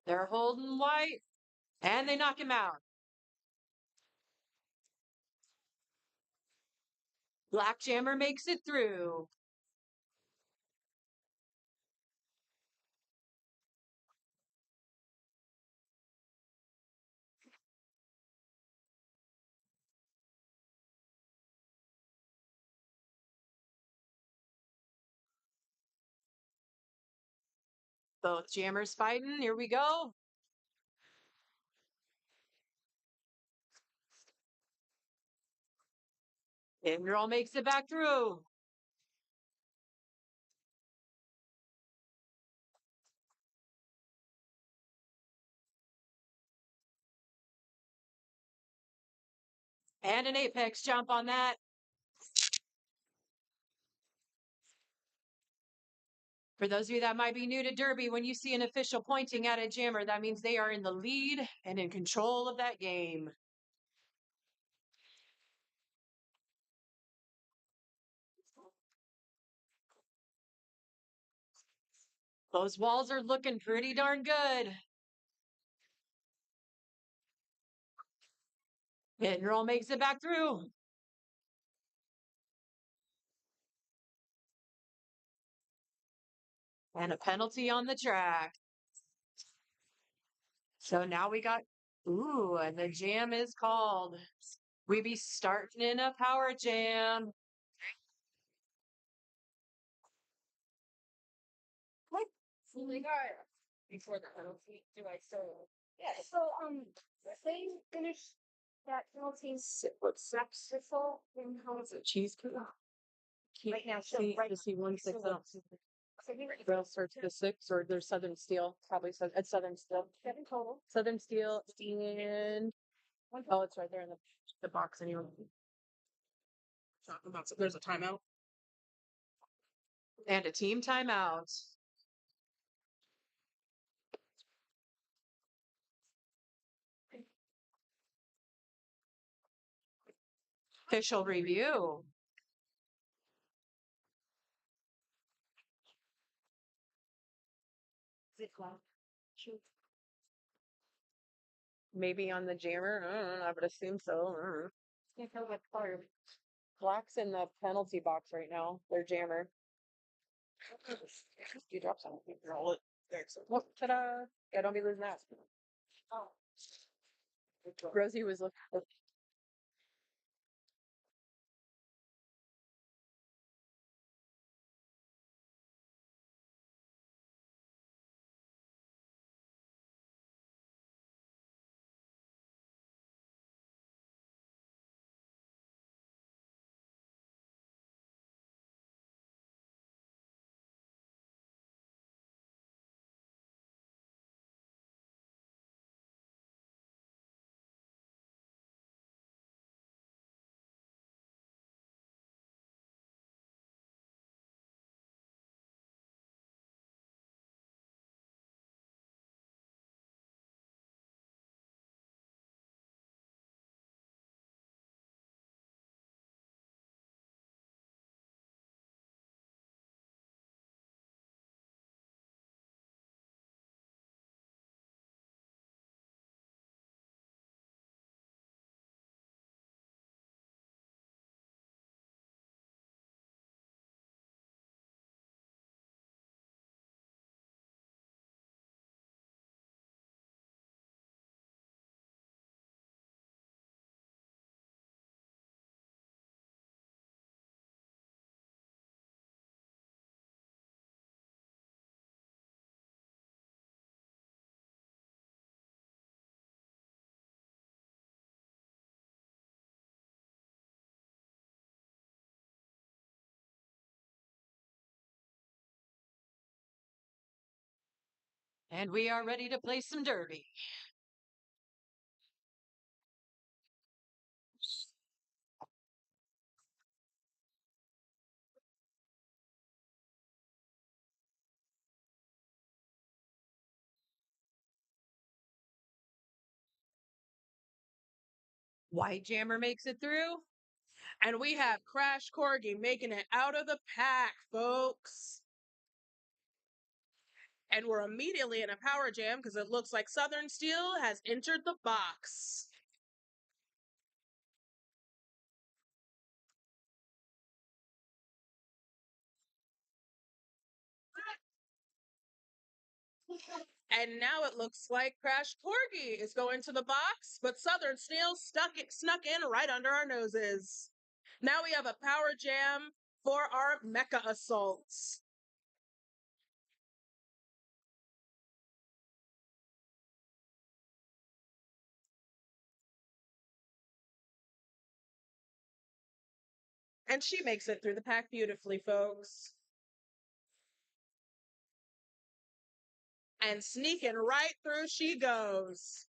They're holding white, and they knock him out. Black Jammer makes it through. Both Jammers fighting. Here we go. And Girl makes it back through. And an apex jump on that. For those of you that might be new to Derby, when you see an official pointing at a jammer, that means they are in the lead and in control of that game. Those walls are looking pretty darn good. Hit and roll makes it back through. And a penalty on the track. So now we got, ooh, and the jam is called. We be starting in a power jam. What? Before the penalty, do I still? Yeah. So they finished that penalty. What's successful? And how is it? Cheese cake. Right now, so See, right to see one six. so I don't see. Rail starts to 6, or there's Southern Steel. Probably it's Southern Steel. 7 total. Southern Steel and oh, it's right there in the box anyway. Talking about, so there's a timeout. And a team timeout. Official review. Maybe on the jammer. I don't know. I would assume so. I don't know. You feel like part. Black's in the penalty box right now. Their jammer. You drop something. Roll it. Whoop, ta-da. Yeah, don't be losing that. Oh. Rosie was looking. And we are ready to play some derby. White Jammer makes it through. And we have Crash Corgi making it out of the pack, folks. And we're immediately in a power jam because it looks like Southern Steel has entered the box. And now it looks like Crash Corgi is going to the box, but Southern Steel snuck in right under our noses. Now we have a power jam for our mecha assaults. And she makes it through the pack beautifully, folks. And sneaking right through she goes.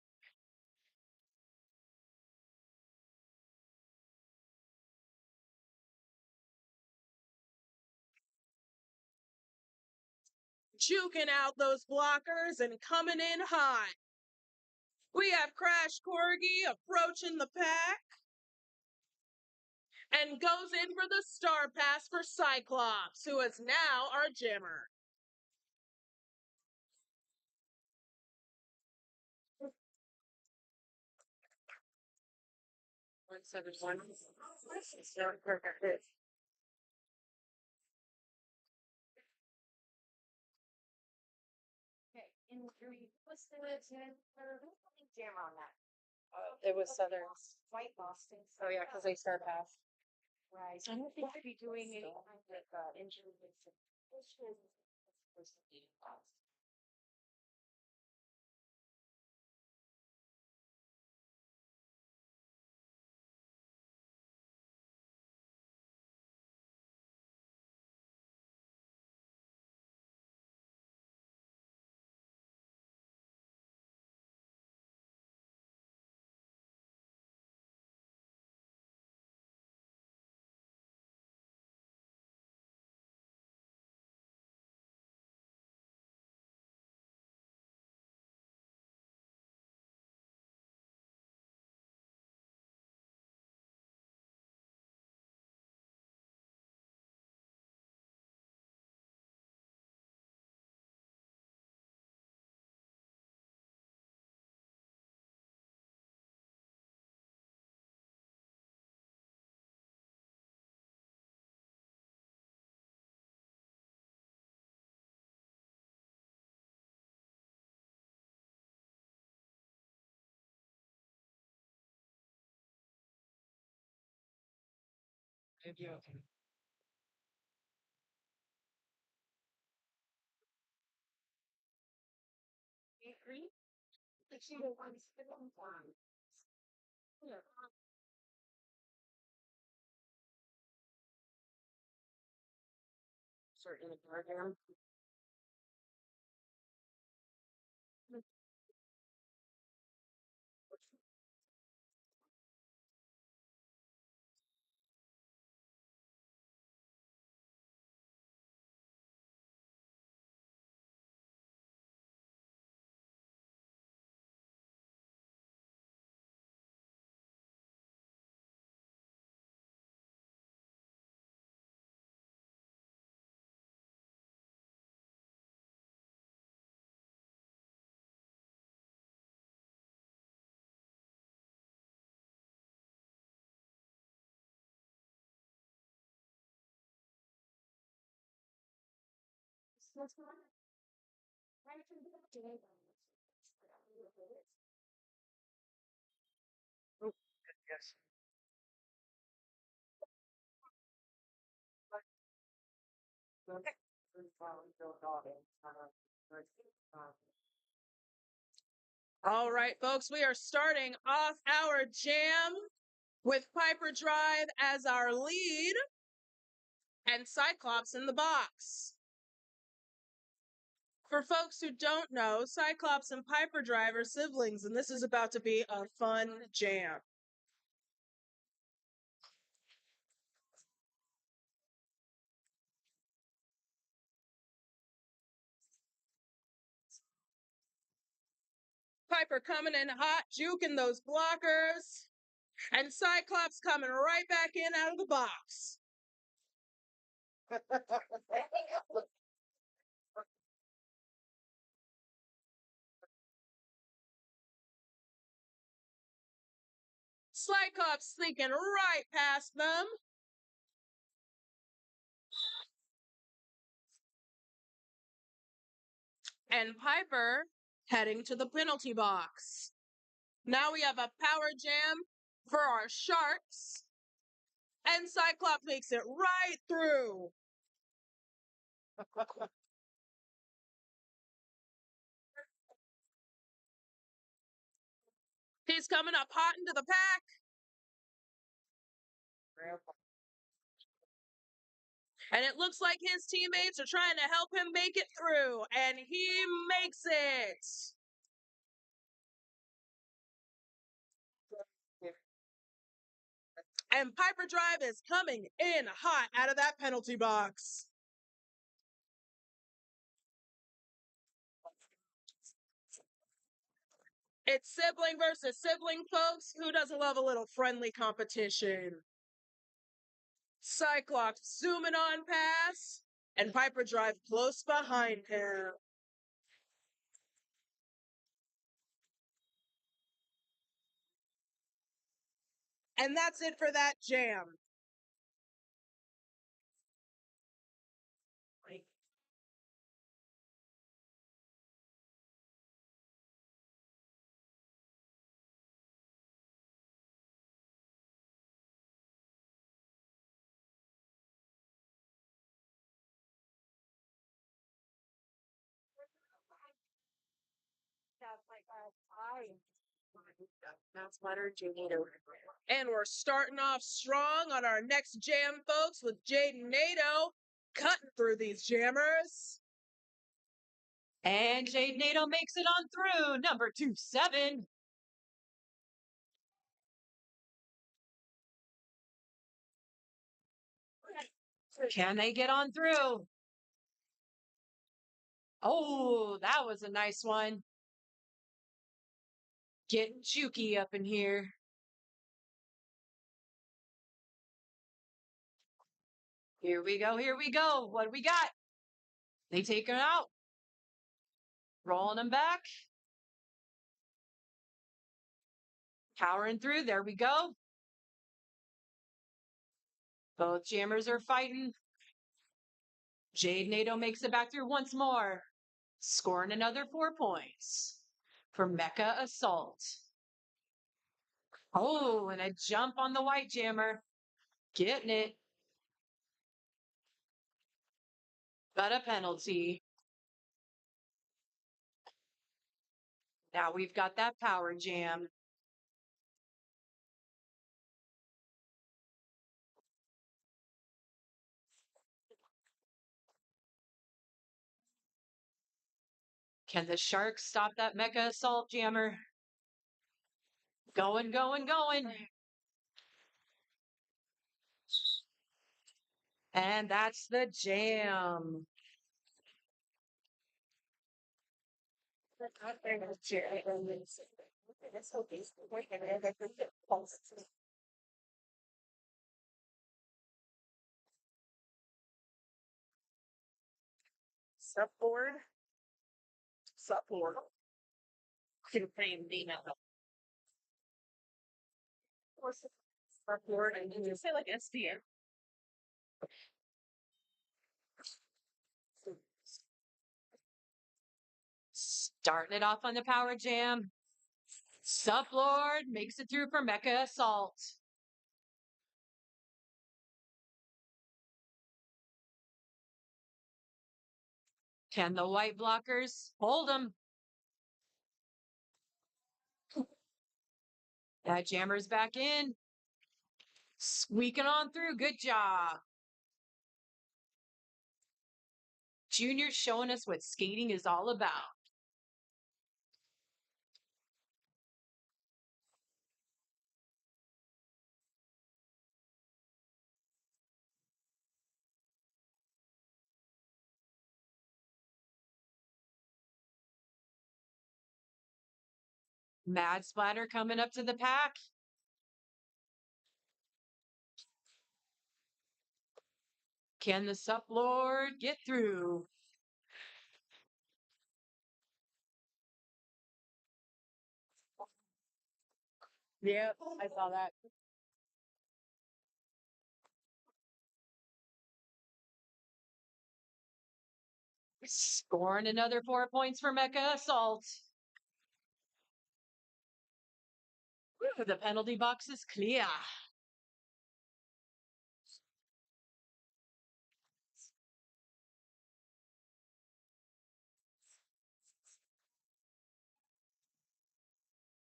Juking out those blockers and coming in hot. We have Crash Corgi approaching the pack and goes in for the star pass for Cyclops, who is now our jammer. Okay, in three, what's the jam on that? It was Southern's. White Boston. Oh, yeah, because they start half. Right. I don't think I'd be doing any kind of injury. Agree? Like she don't want to spit on time. Yeah. Certain program. Let's go. Right from the day. Yes. All right, folks, we are starting off our jam with Piper Drive as our lead and Cyclops in the box. For folks who don't know, Cyclops and Piper Drive are siblings, and this is about to be a fun jam. Piper coming in hot, juking those blockers, and Cyclops coming right back in out of the box. Cyclops sneaking right past them. And Piper heading to the penalty box. Now we have a power jam for our Sharks. And Cyclops makes it right through. He's coming up hot into the pack. And it looks like his teammates are trying to help him make it through. And he makes it. And Piper Drive is coming in hot out of that penalty box. It's sibling versus sibling, folks. Who doesn't love a little friendly competition? Cyclops zooming on past, and Piper Drive close behind him. And that's it for that jam. That's letter Nato. And we're starting off strong on our next jam, folks, with Jaden Nato cutting through these jammers. And Jade Nato makes it on through, number 27. Can they get on through? Oh, that was a nice one. Getting jukey up in here. Here we go, here we go. What do we got? They take him out. Rolling him back. Powering through, there we go. Both jammers are fighting. Jade Nato makes it back through once more, scoring another 4 points for Mecha Assault. Oh, and a jump on the white jammer. Getting it. But a penalty. Now we've got that power jam. Can the Sharks stop that Mecha Assault jammer? Going, going, going. And that's the jam. Supboard. Supboard. Contain the Supboard. And did you say like SDN? Starting it off on the power jam. Sublord makes it through for Mecha Assault. Can the white blockers hold them? That jammer's back in. Squeaking on through. Good job. Junior's showing us what skating is all about. Mad Splatter coming up to the pack. Can the Sup Lord get through? Yep, I saw that. Scoring another 4 points for Mecha Assault. The penalty box is clear.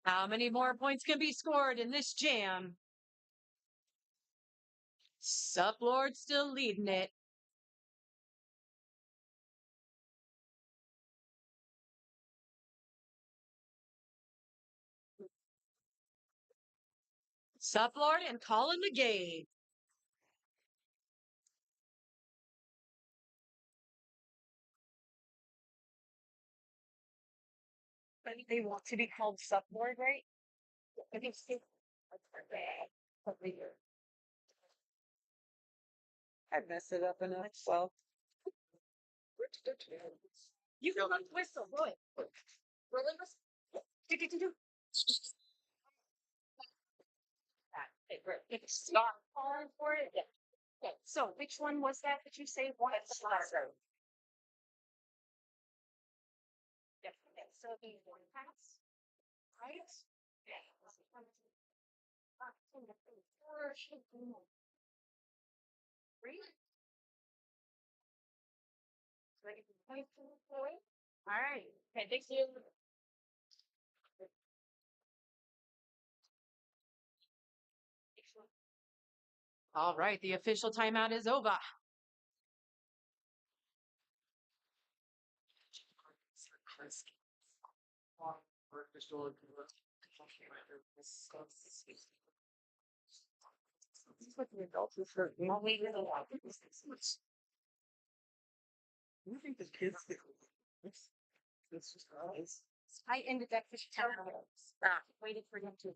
How many more points can be scored in this jam? Sup Lord still leading it. Sup Lord and calling the game. But they want to be called subboard, right? I think so. I messed it up enough, so. You go on whistle, boy. Really whistle. Do. Start calling for it. Yeah. Okay. So which one was that you say? One starter. Yep. Okay. So the one pass, right? Yeah. Three. All right. Okay. Thank you. All right, the official timeout is over. This is what the adults refer to. I'll leave it alone. You think the kids think it's just us? I ended that for 10 minutes. Waited for them to.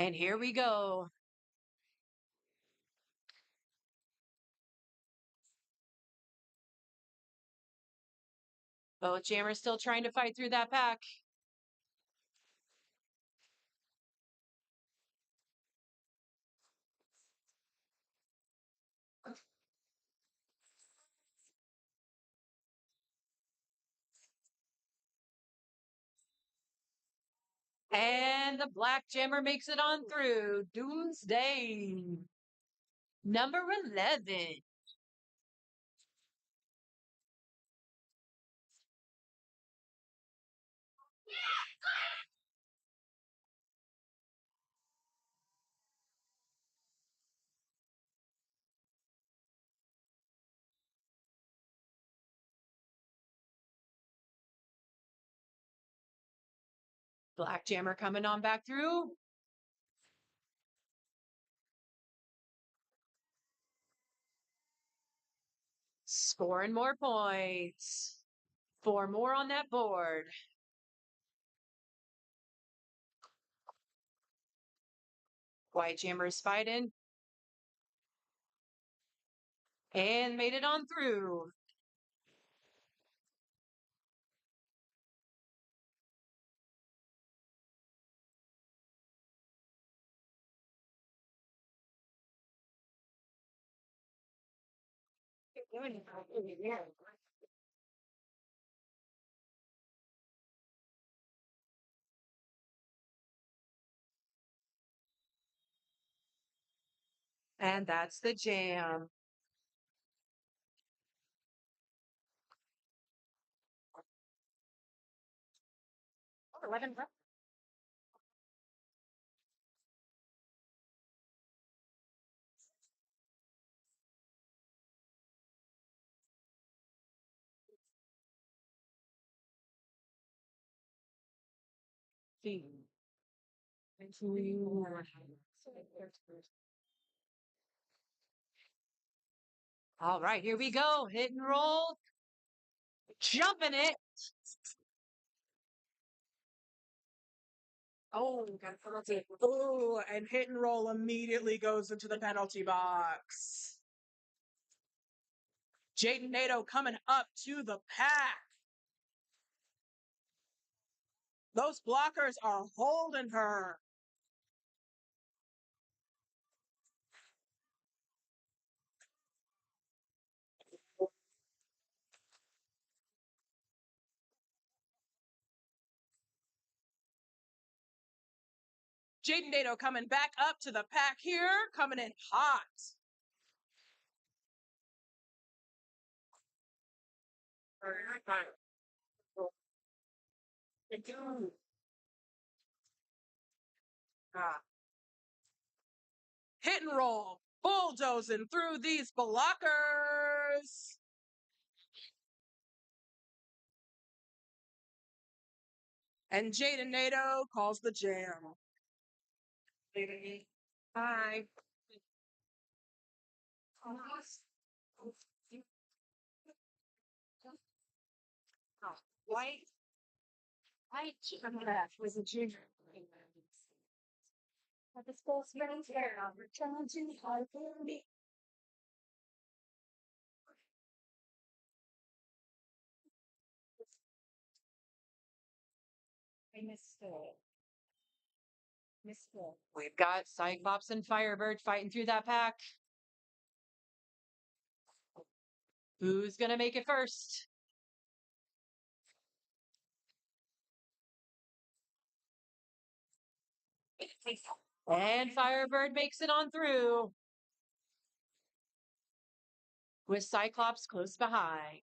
And here we go. Both jammers still trying to fight through that pack. And the black jammer makes it on through. Doomsday. Number 11. Black jammer coming on back through. Scoring more points. 4 more on that board. White jammer is fighting. And made it on through. And that's the jam. 11 left. All right, here we go. Hit and roll. Jumping it. Oh, oh, and hit and roll immediately goes into the penalty box. Jaden Nato coming up to the pack. Those blockers are holding her. Jaden Nato coming back up to the pack here, coming in hot. Hit and roll, bulldozing through these blockers. And Jaden Nato calls the jam. Bye. White. White was a junior. But the school spring fair returns in 5:30. I missed it. Missed it. We've got Cyclops and Firebird fighting through that pack. Who's going to make it first? And Firebird makes it on through. With Cyclops close behind.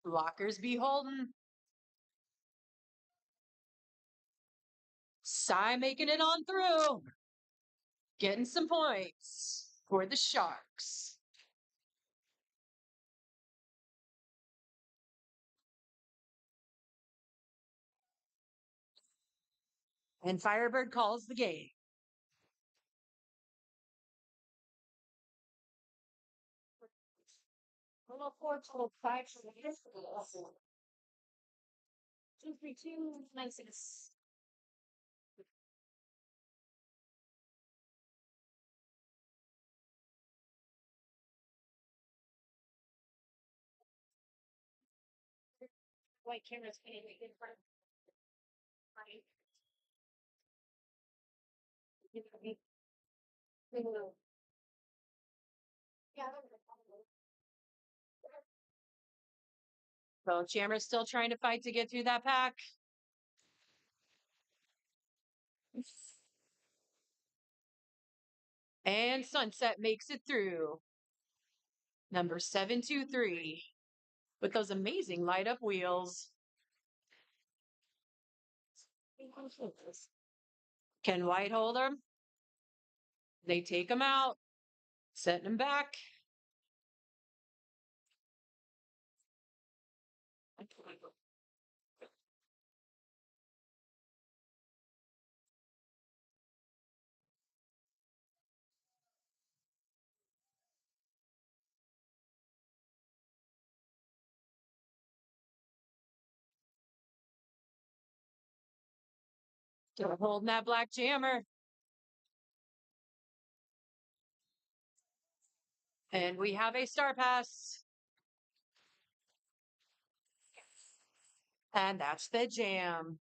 Blockers beholden. Cy making it on through. Getting some points for the Sharks. And Firebird calls the game. Little 4 5 for the fifth. 2 3 2 9 6. White cameras in front. Right. Yeah. So Jammer's still trying to fight to get through that pack. And Sunset makes it through. Number 723. With those amazing light up wheels. Can White hold them? They take them out, setting them back. Still holding that black jammer. And we have a star pass. And that's the jam.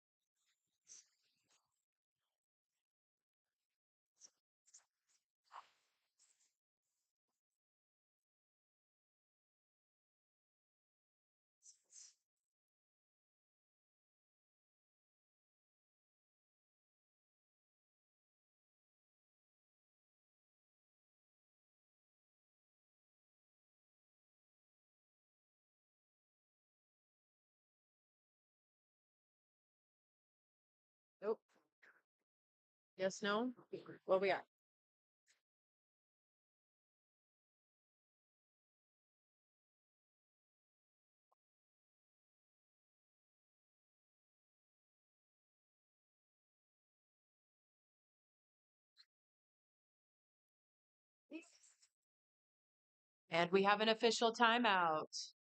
Yes, no? What we got? And we have an official timeout.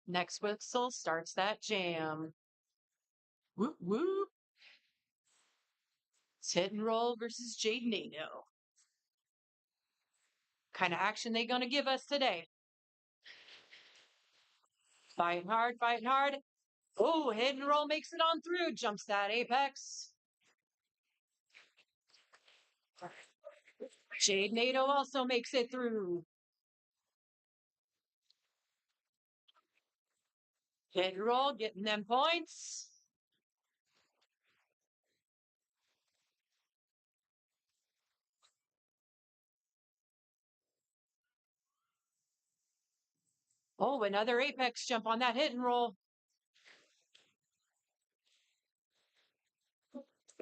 Next whistle starts that jam. Whoop whoop. It's hit and roll versus Jade Nato. Kind of action they gonna give us today? Fighting hard, fighting hard. Oh, hit and roll makes it on through. Jumps that apex. Jade Nato also makes it through. Hit and roll, getting them points. Oh, another apex jump on that hit and roll.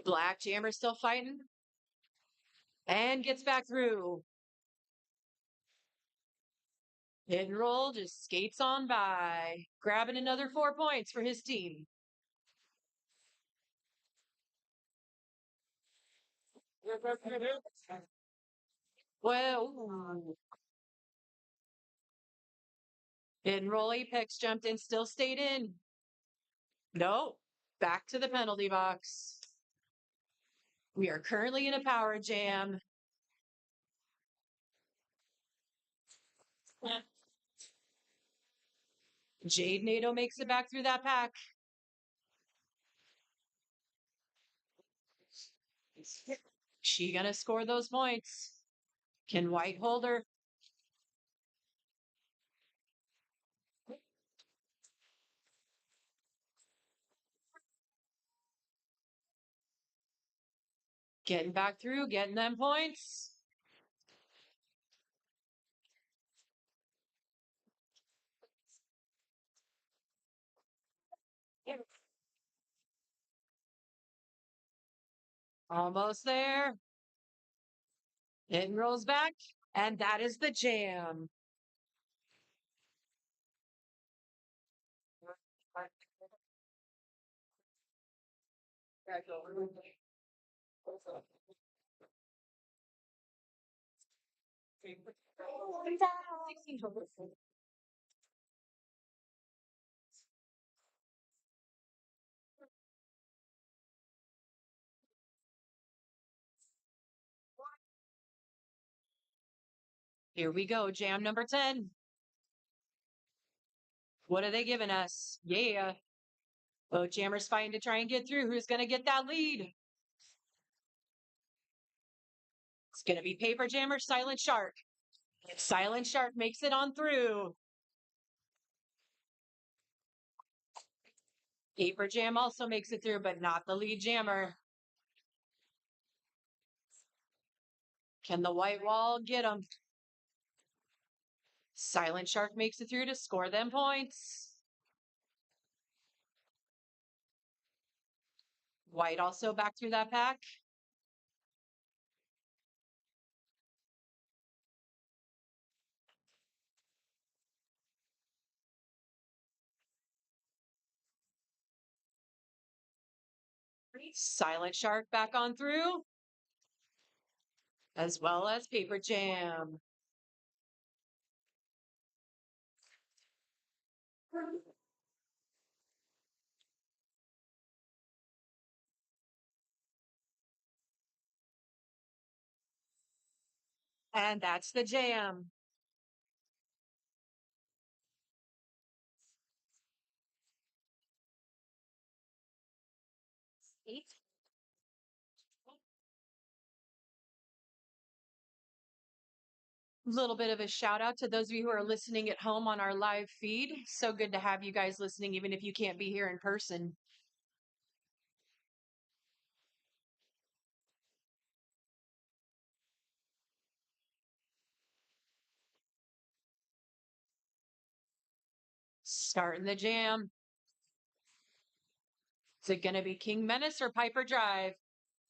Black Jammer still fighting. And gets back through. Hit and roll just skates on by, grabbing another 4 points for his team. Well, ooh. Hit and roll apex jumped in, still stayed in. Nope. Back to the penalty box. We are currently in a power jam. Jade Nato makes it back through that pack. She gonna score those points. Can White hold her? Getting back through, getting them points. Almost there. It rolls back, and that is the jam. Here we go, jam number 10. What are they giving us? Yeah. Both jammers fighting to try and get through. Who's going to get that lead? It's going to be Paper Jammer, Silent Shark. Silent Shark makes it on through. Paper Jam also makes it through, but not the lead jammer. Can the white wall get him? Silent Shark makes it through to score them points. White also back through that pack. Silent Shark back on through, as well as Paper Jam. And that's the jam. Little bit of a shout out to those of you who are listening at home on our live feed. So good to have you guys listening, even if you can't be here in person. Starting the jam. Is it going to be King Menace or Piper Drive?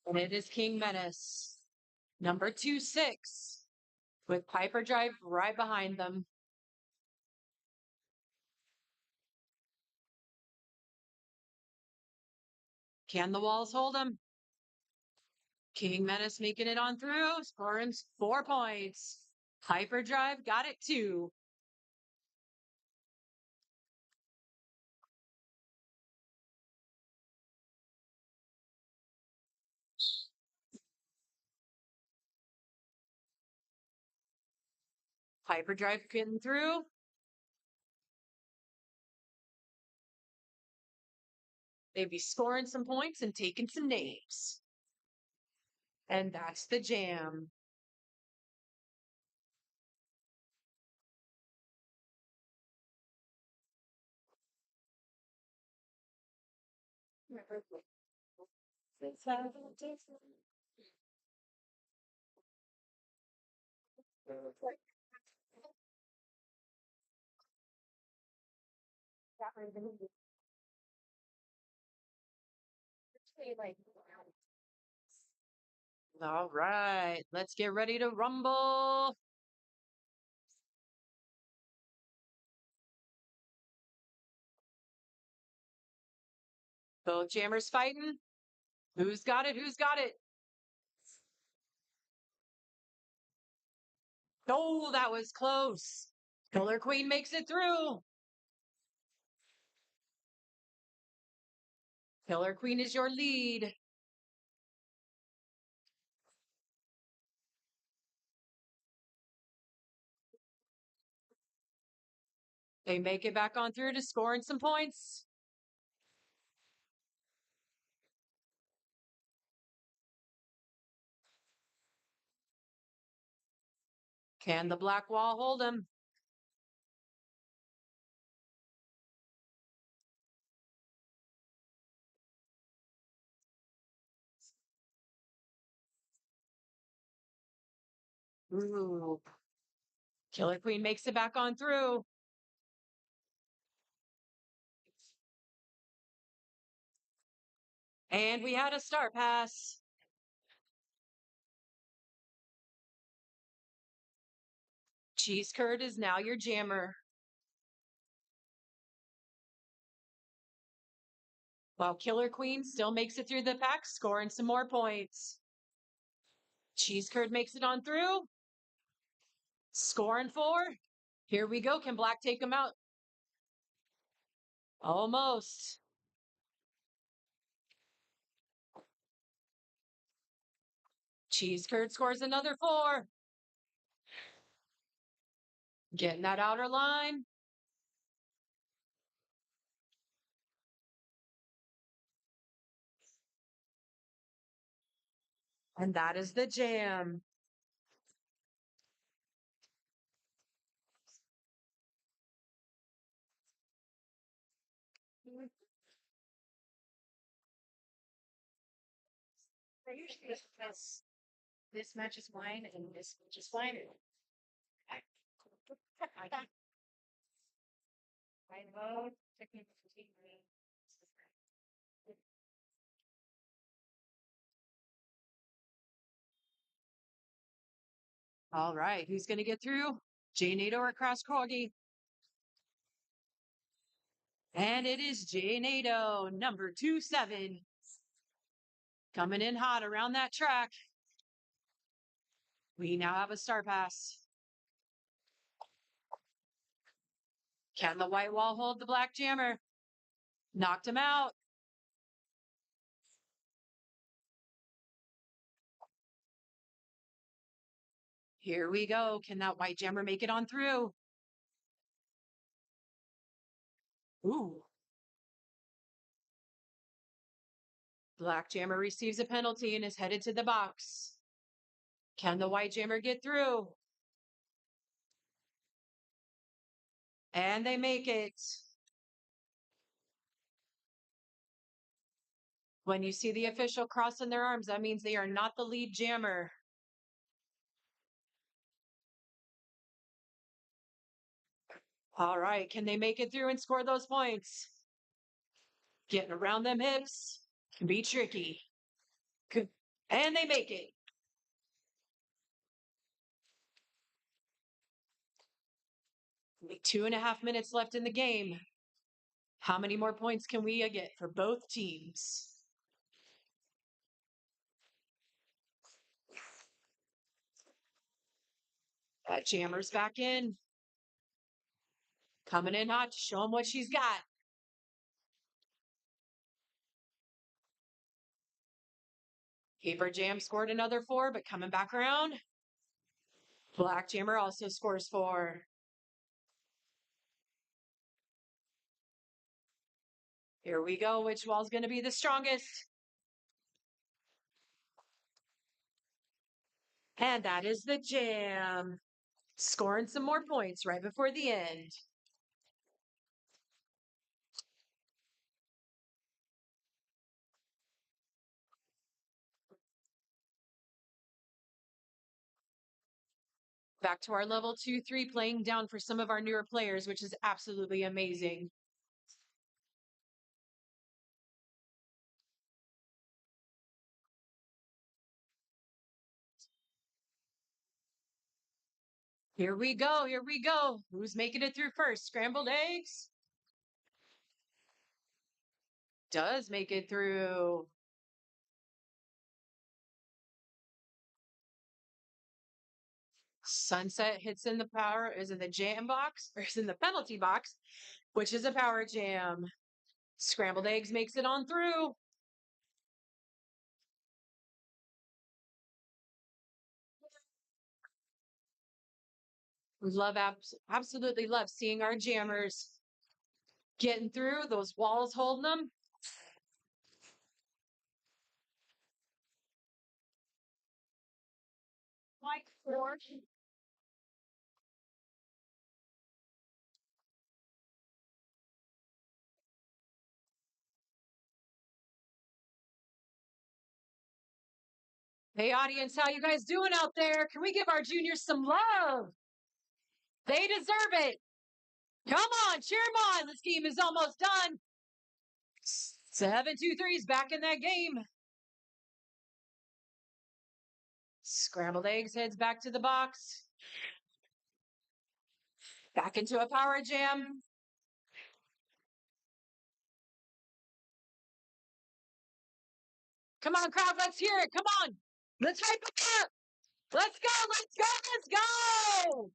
And it is King Menace. Number 2-6 with Piper Drive right behind them. Can the walls hold them? King Menace making it on through, scoring 4 points. Piper Drive got it 2. Piper Drive getting through. They'd be scoring some points and taking some names. And that's the jam. All right, let's get ready to rumble. Both jammers fighting. Who's got it? Who's got it? Oh, that was close. Killer Queen makes it through. Killer Queen is your lead. They make it back on through to scoring some points. Can the black wall hold him? Ooh. Killer Queen makes it back on through. And we had a star pass. Cheese Curd is now your jammer. While Killer Queen still makes it through the pack, scoring some more points. Cheese Curd makes it on through. Scoring 4. Here we go. Can Black take him out? Almost. Cheese Curd scores another 4. Getting that outer line. And that is the jam. Usually this matches wine and this matches wine. I know technical fatigue. All right. Who's going to get through? Nato or Cross Corgi? And it is Nato, number 2-7. Coming in hot around that track. We now have a star pass. Can the white wall hold the black jammer? Knocked him out. Here we go. Can that white jammer make it on through? Ooh. Black jammer receives a penalty and is headed to the box. Can the white jammer get through? And they make it. When you see the official crossing their arms, that means they are not the lead jammer. All right, can they make it through and score those points? Getting around them hips can be tricky. And they make it. Only 2.5 minutes left in the game. How many more points can we get for both teams? That Jammer's back in. Coming in hot to show him what she's got. Paper Jam scored another 4, but coming back around. Black Jammer also scores 4. Here we go. Which wall's going to be the strongest? And that is the Jam. Scoring some more points right before the end. Back to our level 2-3 playing down for some of our newer players, which is absolutely amazing. Here we go. Here we go. Who's making it through first? Scrambled eggs? Does make it through. Sunset hits in the power, is in the jam box, or is in the penalty box, which is a power jam. Scrambled eggs makes it on through. Love, absolutely love seeing our jammers getting through, those walls holding them. Like 4. Hey, audience, how you guys doing out there? Can we give our juniors some love? They deserve it. Come on, cheer them on. This game is almost done. 7-2-3's back in that game. Scrambled eggs heads back to the box. Back into a power jam. Come on, crowd, let's hear it. Come on. Let's hype it up. Let's go, let's go, let's go.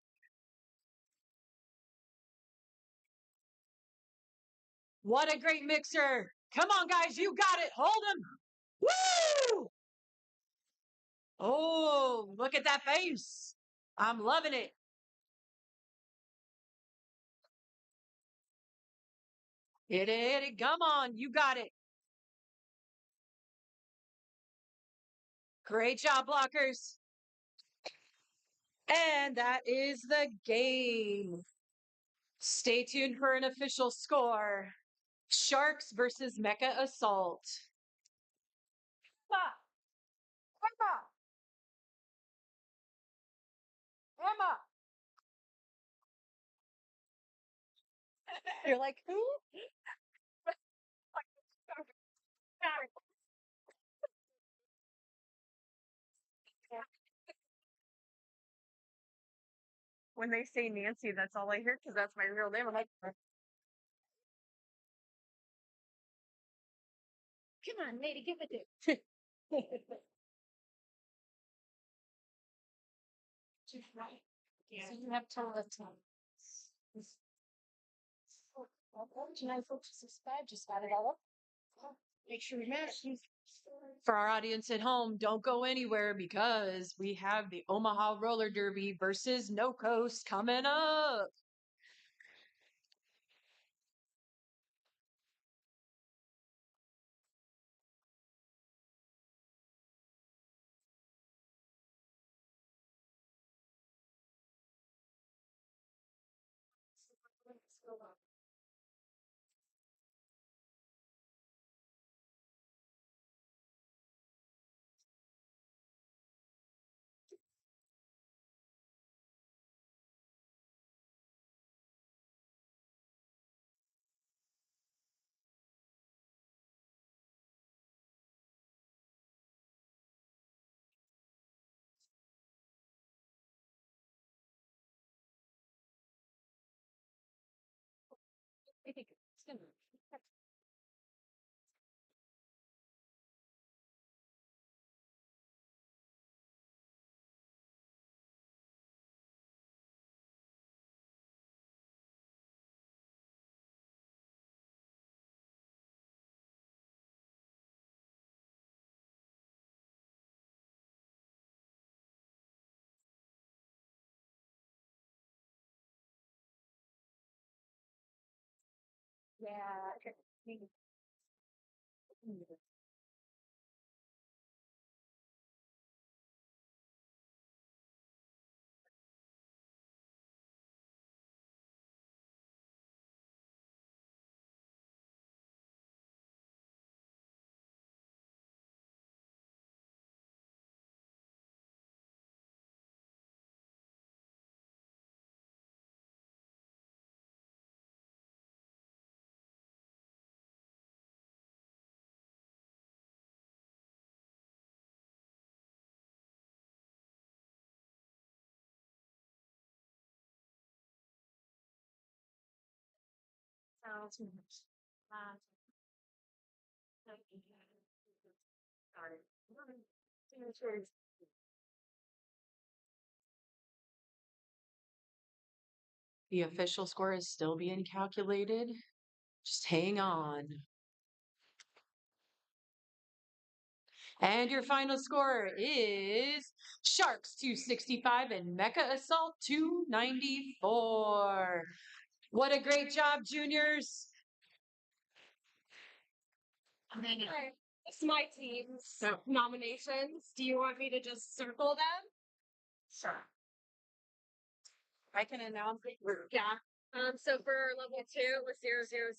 What a great mixer. Come on, guys, you got it. Hold him. Woo! Oh, look at that face. I'm loving it. Hit it, hit it. Come on, you got it. Great job, blockers. And that is the game. Stay tuned for an official score. Sharks versus Mecha Assault. Emma! Emma! Emma! You're like, who? When they say Nancy, that's all I hear because that's my real name. I'm like, come on, lady, give it to. Yeah. So you have to tell us. Tonight, folks, subscribe. Just got it all up. Make sure you match. For our audience at home, don't go anywhere because we have the Omaha Roller Derby versus No Coast coming up. Yeah. Sounds much. The official score is still being calculated. Just hang on. And your final score is Sharks 265 and Mecha Assault 294. What a great job, juniors. Okay. It's my team's nominations. Do you want me to just circle them? Sure. I can announce it. Yeah. So for level 2 it was 000.